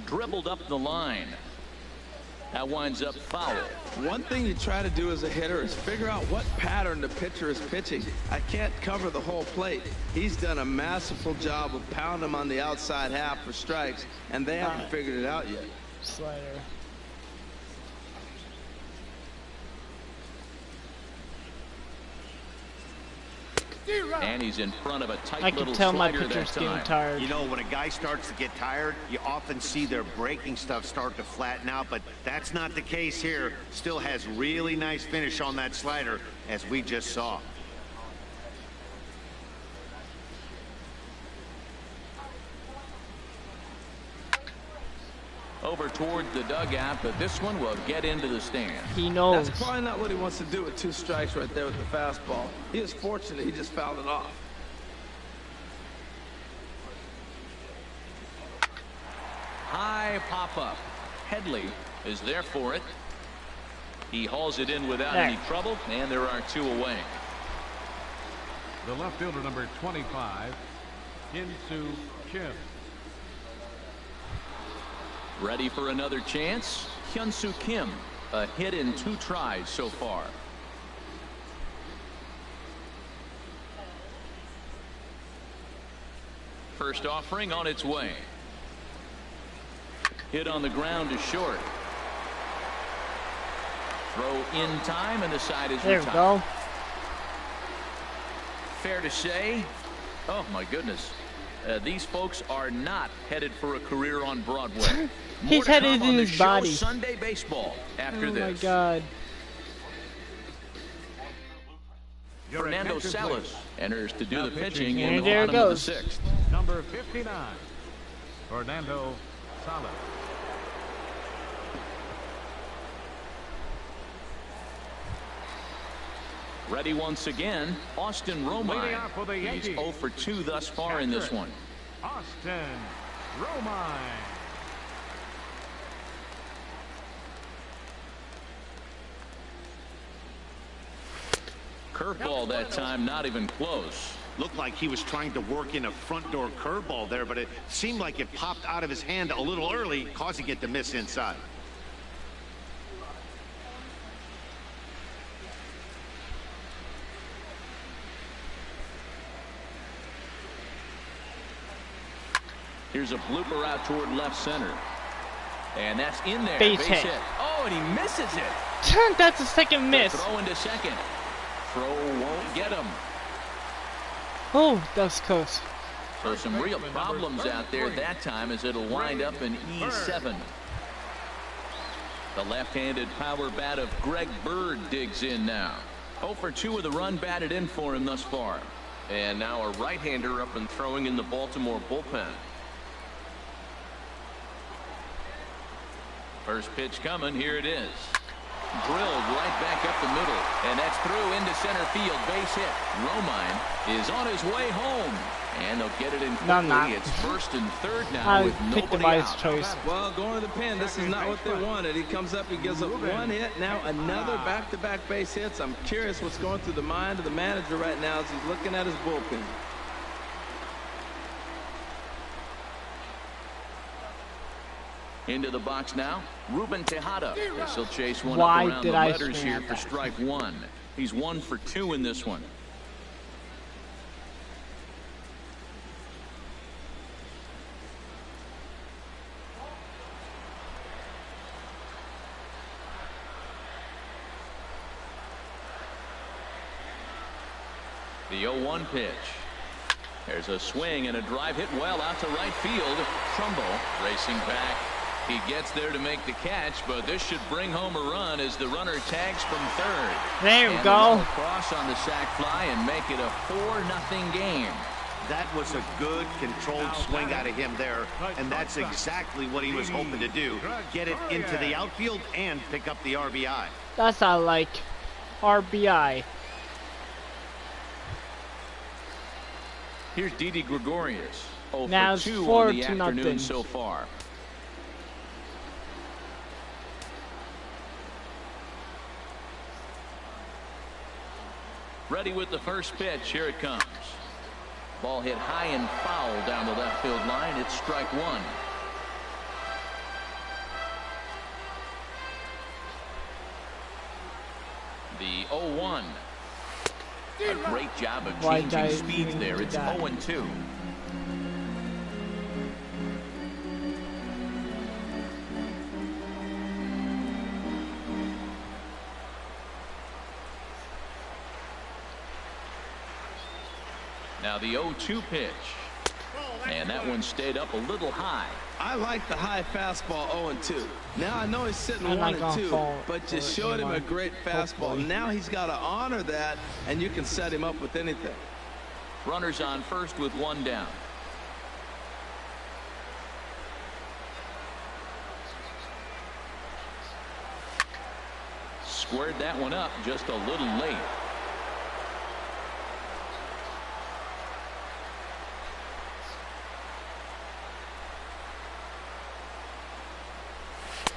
Dribbled up the line. That winds up foul. One thing you try to do as a hitter is figure out what pattern the pitcher is pitching. I can't cover the whole plate. He's done a masterful job of pounding him on the outside half for strikes, and they haven't figured it out yet. Slider. And he's in front of a tight I can little tell my slider pitcher's that getting time. tired. You know, when a guy starts to get tired, you often see their breaking stuff start to flatten out, but that's not the case here. Still has really nice finish on that slider, as we just saw. Over towards the dugout, but this one will get into the stand. He knows. That's probably not what he wants to do with 2 strikes right there with the fastball. He is fortunate he just fouled it off. High pop-up. Headley is there for it. He hauls it in without any trouble, and there are 2 away. The left fielder, number 25, Hyun-Soo Kim. Ready for another chance. Hyun-Soo Kim, a hit in 2 tries so far. First offering on its way. Hit on the ground to short. Throw in time, and the side is There we go. Fair to say, oh my goodness, these folks are not headed for a career on Broadway. His head is in his body. Sunday baseball after this. Oh my God. Fernando Salas enters to do the pitching in And the there it bottom of goes. the 6th. Number 59, Fernando Salas. Ready once again, Austin Romine. Leading off for the He's Yankees. 0 for 2 thus far in this one. Austin Romine. Curveball that time, not even close. Looked like he was trying to work in a front door curveball there, but it seemed like it popped out of his hand a little early, causing it to miss inside. Here's a blooper out toward left center. And that's in there. Base hit. Oh, and he misses it. That's a second miss. Throw into second. Throw won't get him. Oh, that's close. So some real problems out there that time, as it'll wind up in E7. The left-handed power bat of Greg Bird digs in now. 0 for 2 with a run batted in for him thus far. And now a right-hander up and throwing in the Baltimore bullpen. First pitch coming. Here it is. Drilled right back up the middle, and that's through into center field. Base hit. Romine is on his way home, and they'll get it in quickly. No, I'm not. It's first and third now I with picked the nobody wise out. choice. Well, going to the pen, this is not what they wanted. He comes up, he gives up 1 hit, now another back-to-back base hits. I'm curious what's going through the mind of the manager right now as he's looking at his bullpen. Into the box now, Ruben Tejada. This will chase one Why up around did the I letters swing here at for that? strike 1. He's 1 for 2 in this one. The 0-1 pitch. There's a swing and a drive hit well out to right field. Trumbo racing back. He gets there to make the catch, but this should bring home a run as the runner tags from third. There we And go. Cross on the sac fly and make it a 4-0 game. That was a good controlled swing out of him there, and that's exactly what he was hoping to do. Get it into the outfield and pick up the RBI. That's I like. RBI. Here's Didi Gregorius. 0 Now for it's 2 4 on the to afternoon nothing. so far. Ready with the first pitch. Here it comes. Ball hit high and foul down the left field line. It's strike 1. The 0-1. A great job of Why changing did I speeds even there. do It's that? 0-2. Now the 0-2 pitch. And that one stayed up a little high. I like the high fastball 0-2. Now I know he's sitting 1-2, but just showed him a great fastball. Now he's got to honor that, and you can set him up with anything. Runners on first with one down. Squared that one up just a little late.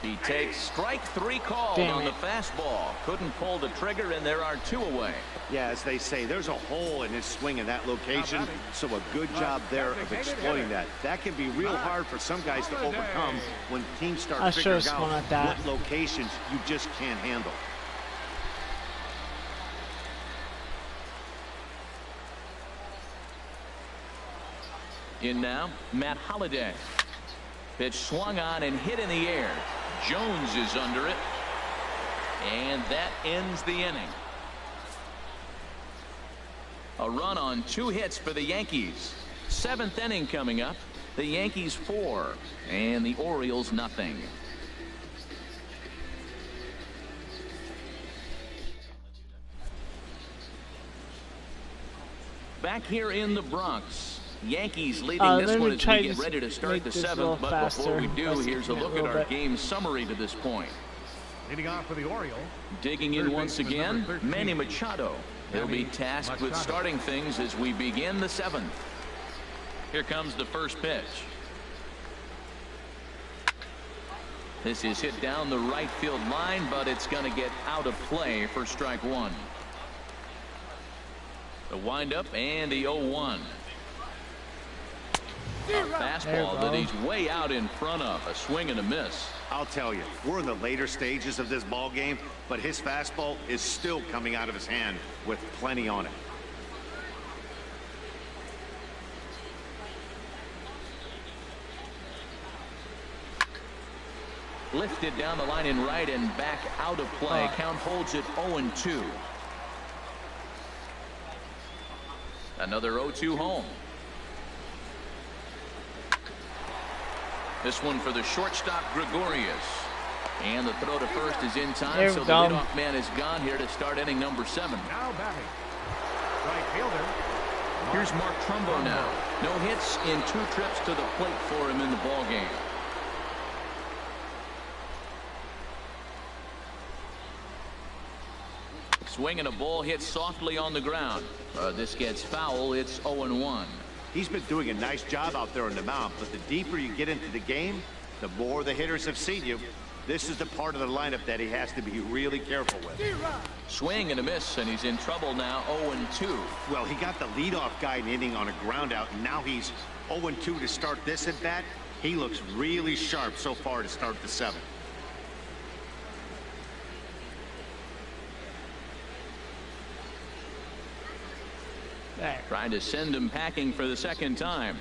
He takes strike 3 called on the fastball. Couldn't pull the trigger, and there are 2 away. Yeah, as they say, there's a hole in his swing in that location, so a good job there of exploiting that. That can be real hard for some guys to overcome when teams start figuring out what locations you just can't handle. In now, Matt Holliday. Pitch swung on and hit in the air. Jones is under it. And that ends the inning. A run on 2 hits for the Yankees. 7th inning coming up. The Yankees 4 and the Orioles nothing. Back here in the Bronx. Yankees leading this one as we get ready to start the 7th. But before we do, here's a look at our game summary to this point. Leading off for the Orioles. Digging in once again, Manny Machado. He'll be tasked with starting things as we begin the 7th. Here comes the first pitch. This is hit down the right field line, but it's going to get out of play for strike 1. The windup and the 0-1. A fastball that he's way out in front of. A swing and a miss. I'll tell you, we're in the later stages of this ball game, but his fastball is still coming out of his hand with plenty on it. Lifted down the line in right and back out of play. Count holds it 0-2. Another 0-2 home. This one for the shortstop, Gregorius. And the throw to first is in time, so the leadoff man is gone here to start inning number 7. Now batting. Right fielder. Here's Mark Trumbo now. No hits in 2 trips to the plate for him in the ball game. Swing and a ball hit softly on the ground. This gets foul. It's 0-1. He's been doing a nice job out there on the mound, but the deeper you get into the game, the more the hitters have seen you. This is the part of the lineup that he has to be really careful with. Swing and a miss, and he's in trouble now. 0-2. Well, he got the leadoff guy in inning on a ground out, and now he's 0-2 to start this at bat. He looks really sharp so far to start the 7th. Trying to send him packing for the 2nd time.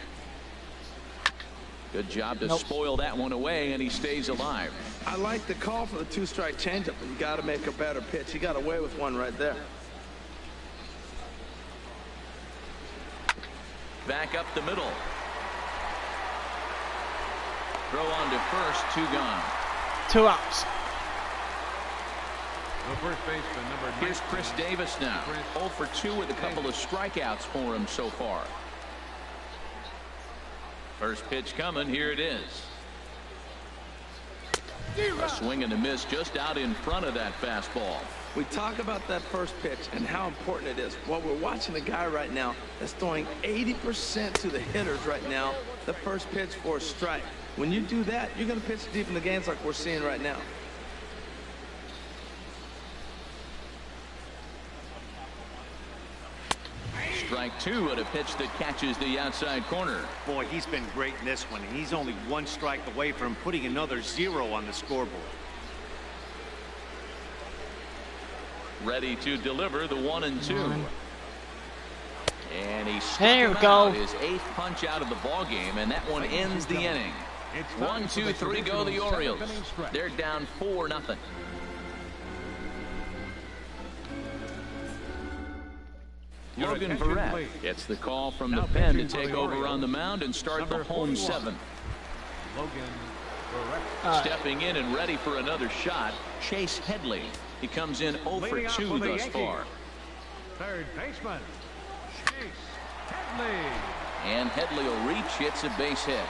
Good job to spoil that one away, and he stays alive. I like the call for the 2-strike changeup, but you got to make a better pitch. He got away with one right there. Back up the middle. Throw on to first, 2 gone. 2 outs. The first baseman, number 19. Here's Chris Davis now. 0 for 2 with a couple of strikeouts for him so far. First pitch coming. Here it is. A swing and a miss just out in front of that fastball. We talk about that first pitch and how important it is. Well, we're watching a guy right now that's throwing 80% to the hitters right now. The first pitch for a strike. When you do that, you're going to pitch deep in the games like we're seeing right now. Strike 2 at a pitch that catches the outside corner. Boy, he's been great in this one. He's only 1 strike away from putting another 0 on the scoreboard. Ready to deliver the 1-2. And he struck him out. Out his 8th punch out of the ball game, and that one ends the inning. 1, 2, 3 go the Orioles. They're down 4-0. Logan Verrett gets the call from the pen to take over on the mound and start the home seventh. Stepping in and ready for another shot, Chase Headley. He comes in 0 for 2 thus far. Third baseman, Chase Headley. And Headley will reach, hits a base hit.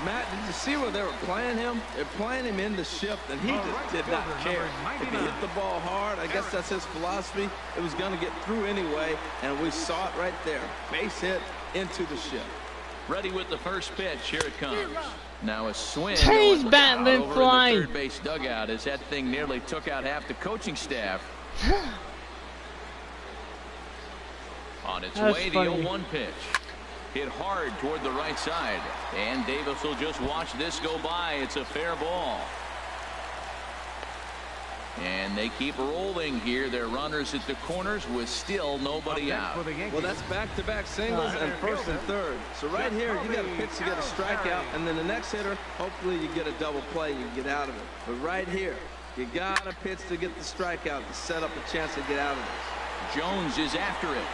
Matt, did you see where they were playing him? They're playing him in the shift, and he just did not care. If he hit the ball hard, I guess that's his philosophy. It was going to get through anyway, and we saw it right there. Base hit into the shift. Ready with the first pitch. Here it comes. Now a swing Chase over Batman in the flying. third base dugout as that thing nearly took out half the coaching staff. On its way, the 0-1 pitch. Hit hard toward the right side. And Davis will just watch this go by. It's a fair ball. And they keep rolling here. Their runners at the corners with still nobody out. Well, that's back-to-back singles and first and third. So right here, you got a pitch to get a strikeout, and then the next hitter, hopefully you get a double play and you get out of it. But right here, you got a pitch to get the strikeout to set up a chance to get out of this. Jones is after it.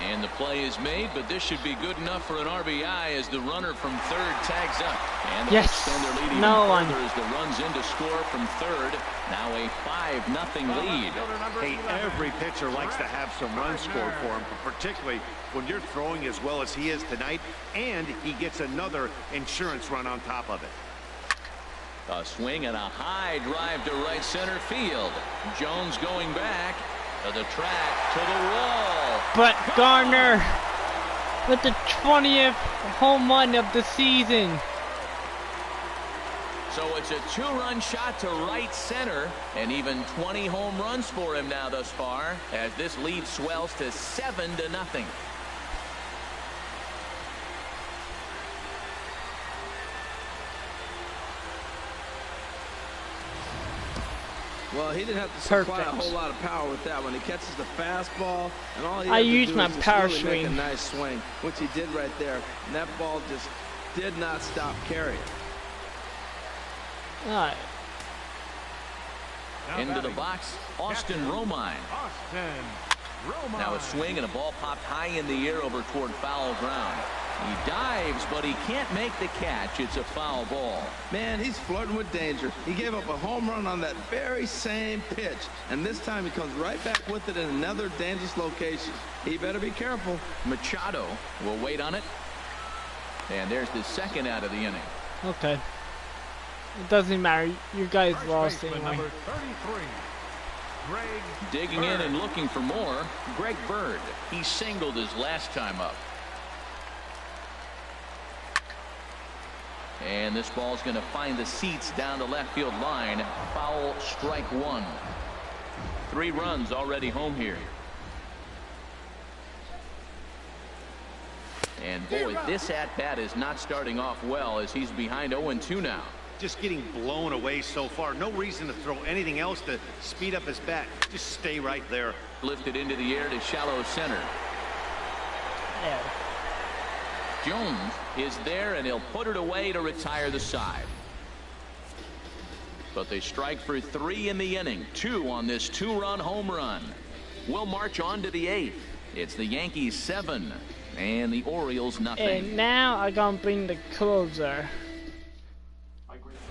And the play is made, but this should be good enough for an RBI as the runner from third tags up. And they'll extend their lead even further as the runs in to score from third. Now a 5-0 lead. Hey, every pitcher likes to have some runs scored for him, but particularly when you're throwing as well as he is tonight, and he gets another insurance run on top of it. A swing and a high drive to right center field. Jones going back. To the track, to the wall. But Garner with the 20th home run of the season. So it's a 2-run shot to right center, and even 20 home runs for him now thus far, as this lead swells to 7-0. Well, he didn't have to supply a whole lot of power with that one. He catches the fastball, and all he had to do was just really make a nice swing, which he did right there. And that ball just did not stop carrying. All right. Into the box, Austin Romine. Now a swing and a ball popped high in the air over toward foul ground. He dives, but he can't make the catch. It's a foul ball. Man, he's flirting with danger. He gave up a home run on that very same pitch, and this time he comes right back with it in another dangerous location. He better be careful. Machado will wait on it. And there's the second out of the inning. Okay. It doesn't matter. You guys lost anyway. Digging in and looking for more, Greg Bird. He singled his last time up. And this ball's going to find the seats down the left field line. Foul, strike one. 3 runs already home here. And boy, this at-bat is not starting off well as he's behind 0-2 now. Just getting blown away so far. No reason to throw anything else to speed up his bat. Just stay right there. Lifted into the air to shallow center. Yeah. Jones is there, and he'll put it away to retire the side. But they strike for 3 in the inning. 2 on this 2-run home run. We'll march on to the 8th. It's the Yankees 7 and the Orioles nothing. And now I'm gonna bring the closer.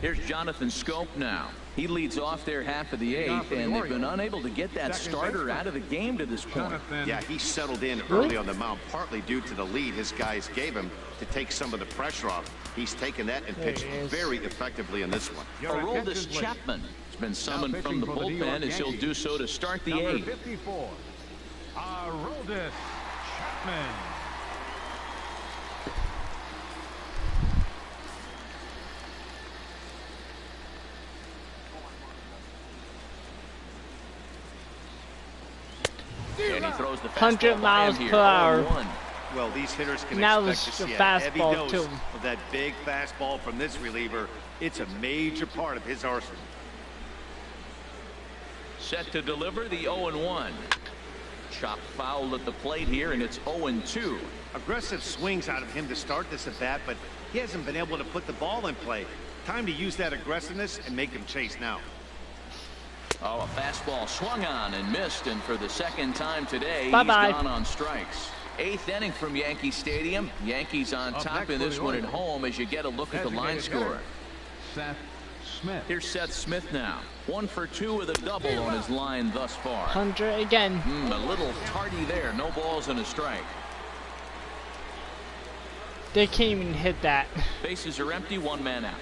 Here's Jonathan Schoop now. He leads off their half of the 8th, and they've been unable to get that starter out of the game to this point. Yeah, he settled in early on the mound, partly due to the lead his guys gave him to take some of the pressure off. He's taken that and pitched very effectively in this one. Aroldis Chapman has been summoned from the bullpen as he'll do so to start the 8th. 54, Aroldis Chapman. And he throws the 100 miles per hour. Well, these hitters can now expect to see a heavy dose of that big fastball from this reliever. It's a major part of his arsenal. Set to deliver the 0-1. Chop foul at the plate here, and it's 0-2. Aggressive swings out of him to start this at bat, but he hasn't been able to put the ball in play. Time to use that aggressiveness and make him chase now. Oh, a fastball swung on and missed, and for the second time today, he's Bye-bye. gone on strikes. 8th inning from Yankee Stadium. Yankees on top in this one at home as you get a look at the line score. Seth Smith. Here's Seth Smith now. 1 for 2 with a double on his line thus far. 100 again. A little tardy there. No balls and a strike. They can't even hit that. Bases are empty. 1 man out.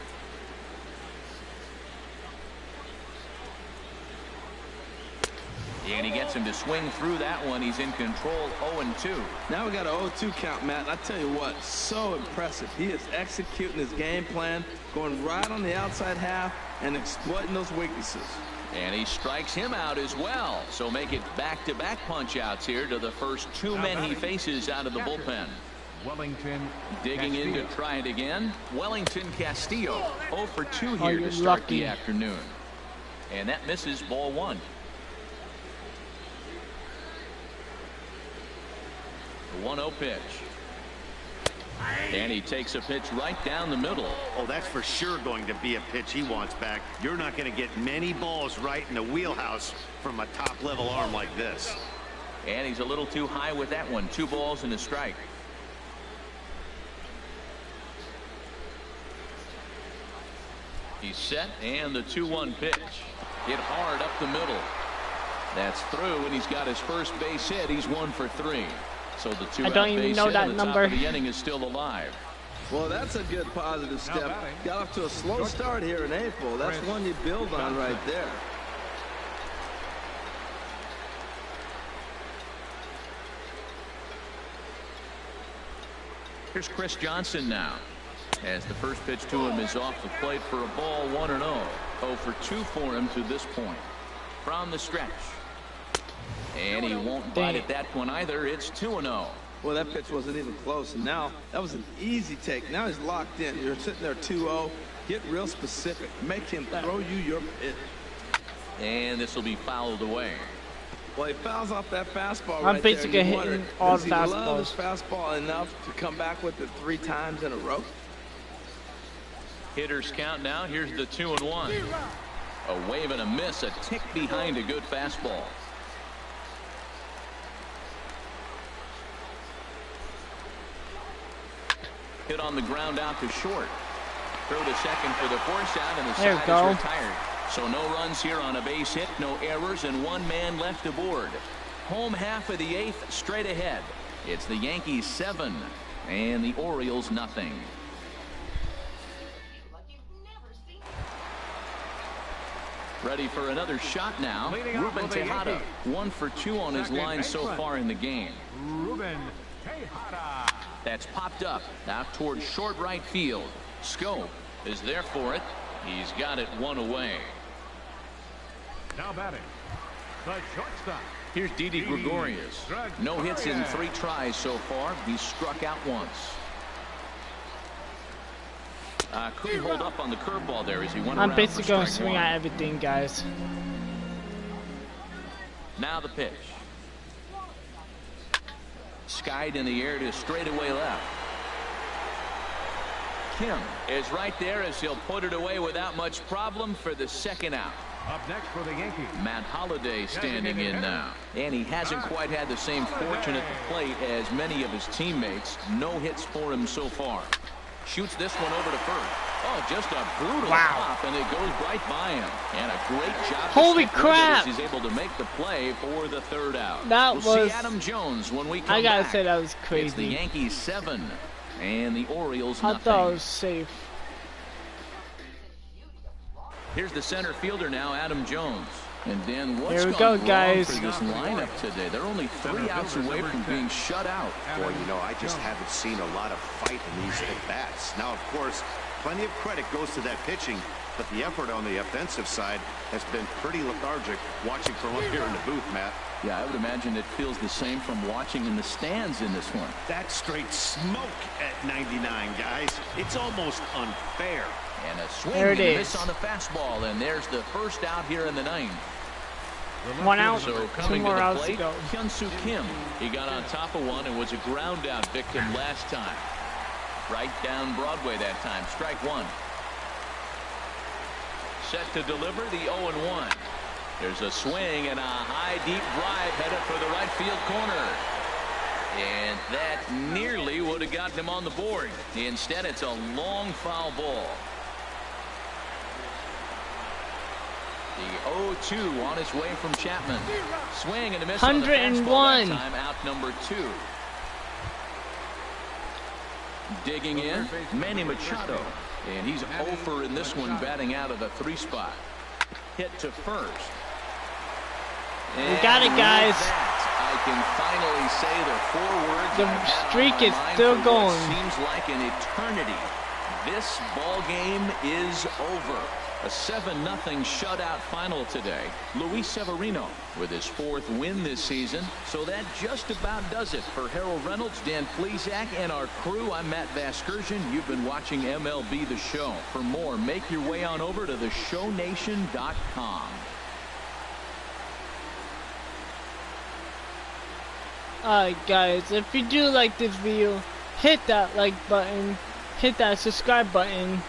And he gets him to swing through that one. He's in control. 0-2. Now we got an 0-2 count, Matt. And I tell you what, so impressive. He is executing his game plan, going right on the outside half and exploiting those weaknesses. And he strikes him out as well. So make it back-to-back punch-outs here to the first 2 men he faces out of the bullpen. Wellington digging in to try it again. Wellington Castillo 0 for 2 Oh, here you're to start lucky. the afternoon. And that misses, ball 1. The 1-0 pitch. And he takes a pitch right down the middle. Oh, that's for sure going to be a pitch he wants back. You're not going to get many balls right in the wheelhouse from a top-level arm like this. And he's a little too high with that one. 2 balls and a strike. He's set, and the 2-1 pitch. Hit hard up the middle. That's through, and he's got his first base hit. He's 1 for 3. So the 2-out I don't even base know hit that at the number. top of the inning is still alive. Well, that's a good positive step. Got off to a slow start here in April. That's one you build on right there. Here's Chris Johnson now, as the first pitch to him is off the plate for a ball. 1-0. 0 for 2 for him to this point. From the stretch. And he won't bite at that one either. It's 2-0. Well, that pitch wasn't even close. And now that was an easy take. Now he's locked in. You're sitting there 2-0. Get real specific. Make him throw you your pitch. And this will be fouled away. Well, he fouls off that fastball I'm right basically there. You hitting wonder, all does he love his fastballs. fastball enough to come back with it 3 times in a row? Hitters count now. Here's the 2-1. A wave and a miss. A tick behind a good fastball. Hit on the ground out to short. Throw to second for the force out, and the There we side go. is retired. So no runs here on a base hit, no errors, and 1 man left aboard. Home half of the 8th straight ahead. It's the Yankees 7 and the Orioles nothing. Ready for another shot now. Ruben Tejada 1 for 2 on his line so far in the game. Ruben Tejada. That's popped up out towards short right field. Schoop is there for it. He's got it 1 away. Now batting, the shortstop. Here's Didi Gregorius. No hits in 3 tries so far. He's struck out once. Couldn't hold up on the curveball there as he went around. I'm basically going to for swing strike 1. at everything, guys. Now the pitch. Skied in the air to straightaway left. Kim is right there as he'll put it away without much problem for the 2nd out. Up next for the Yankees, Matt Holliday standing in now. And he hasn't quite had the same fortune at the plate as many of his teammates. No hits for him so far. Shoots this one over to first. Oh, just a brutal pop, and it goes right by him. And a great job. Holy crap! He's able to make the play for the 3rd out. That we'll was. see Adam Jones when we come I gotta back. say that was It's the crazy. Yankees 7 and the Orioles I nothing. thought it was safe. Here's the center fielder now, Adam Jones. And then what's Here we gone go, wrong guys. for this lineup today? They're only 3 outs away from being shut out. Boy, you know, I just haven't seen a lot of fight in these at-bats. Now, of course, plenty of credit goes to that pitching, but the effort on the offensive side has been pretty lethargic watching from up here in the booth, Matt. Yeah, I would imagine it feels the same from watching in the stands in this one. That's straight smoke at 99, guys. It's almost unfair. And a swing There it and a is. miss on the fastball, and there's the 1st out here in the 9th. 1 out. So 2 coming to more the outs to plate, go. Hyun-Soo Kim. He got on top of one and was a ground out victim last time. Right down Broadway that time. Strike 1. Set to deliver the 0-1. There's a swing and a high deep drive headed for the right field corner. And that nearly would have gotten him on the board. Instead, it's a long foul ball. The 0-2 on his way from Chapman. Swing and a miss on the fastball. That time, out number 2. Digging in, Manny Machado. And he's 0 in this one, batting out of the 3 spot. Hit to first. We got it, guys. I can finally say the 4 words. The streak is still going. Seems like an eternity. This ball game is over. A 7-0 shutout final today. Luis Severino with his 4th win this season. So that just about does it. For Harold Reynolds, Dan Plesac, and our crew, I'm Matt Vasgersian. You've been watching MLB The Show. For more, make your way on over to theshownation.com. Alright guys, if you do like this video, hit that like button, hit that subscribe button,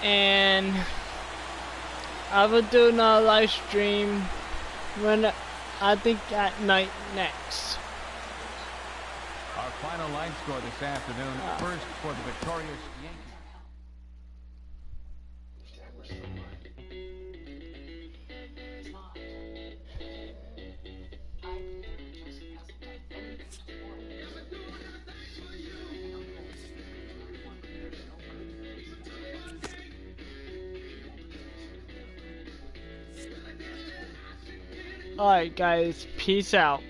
and I will do another live stream when I think at night next. Our final line score this afternoon, first for the victorious Yankees. Alright guys, peace out.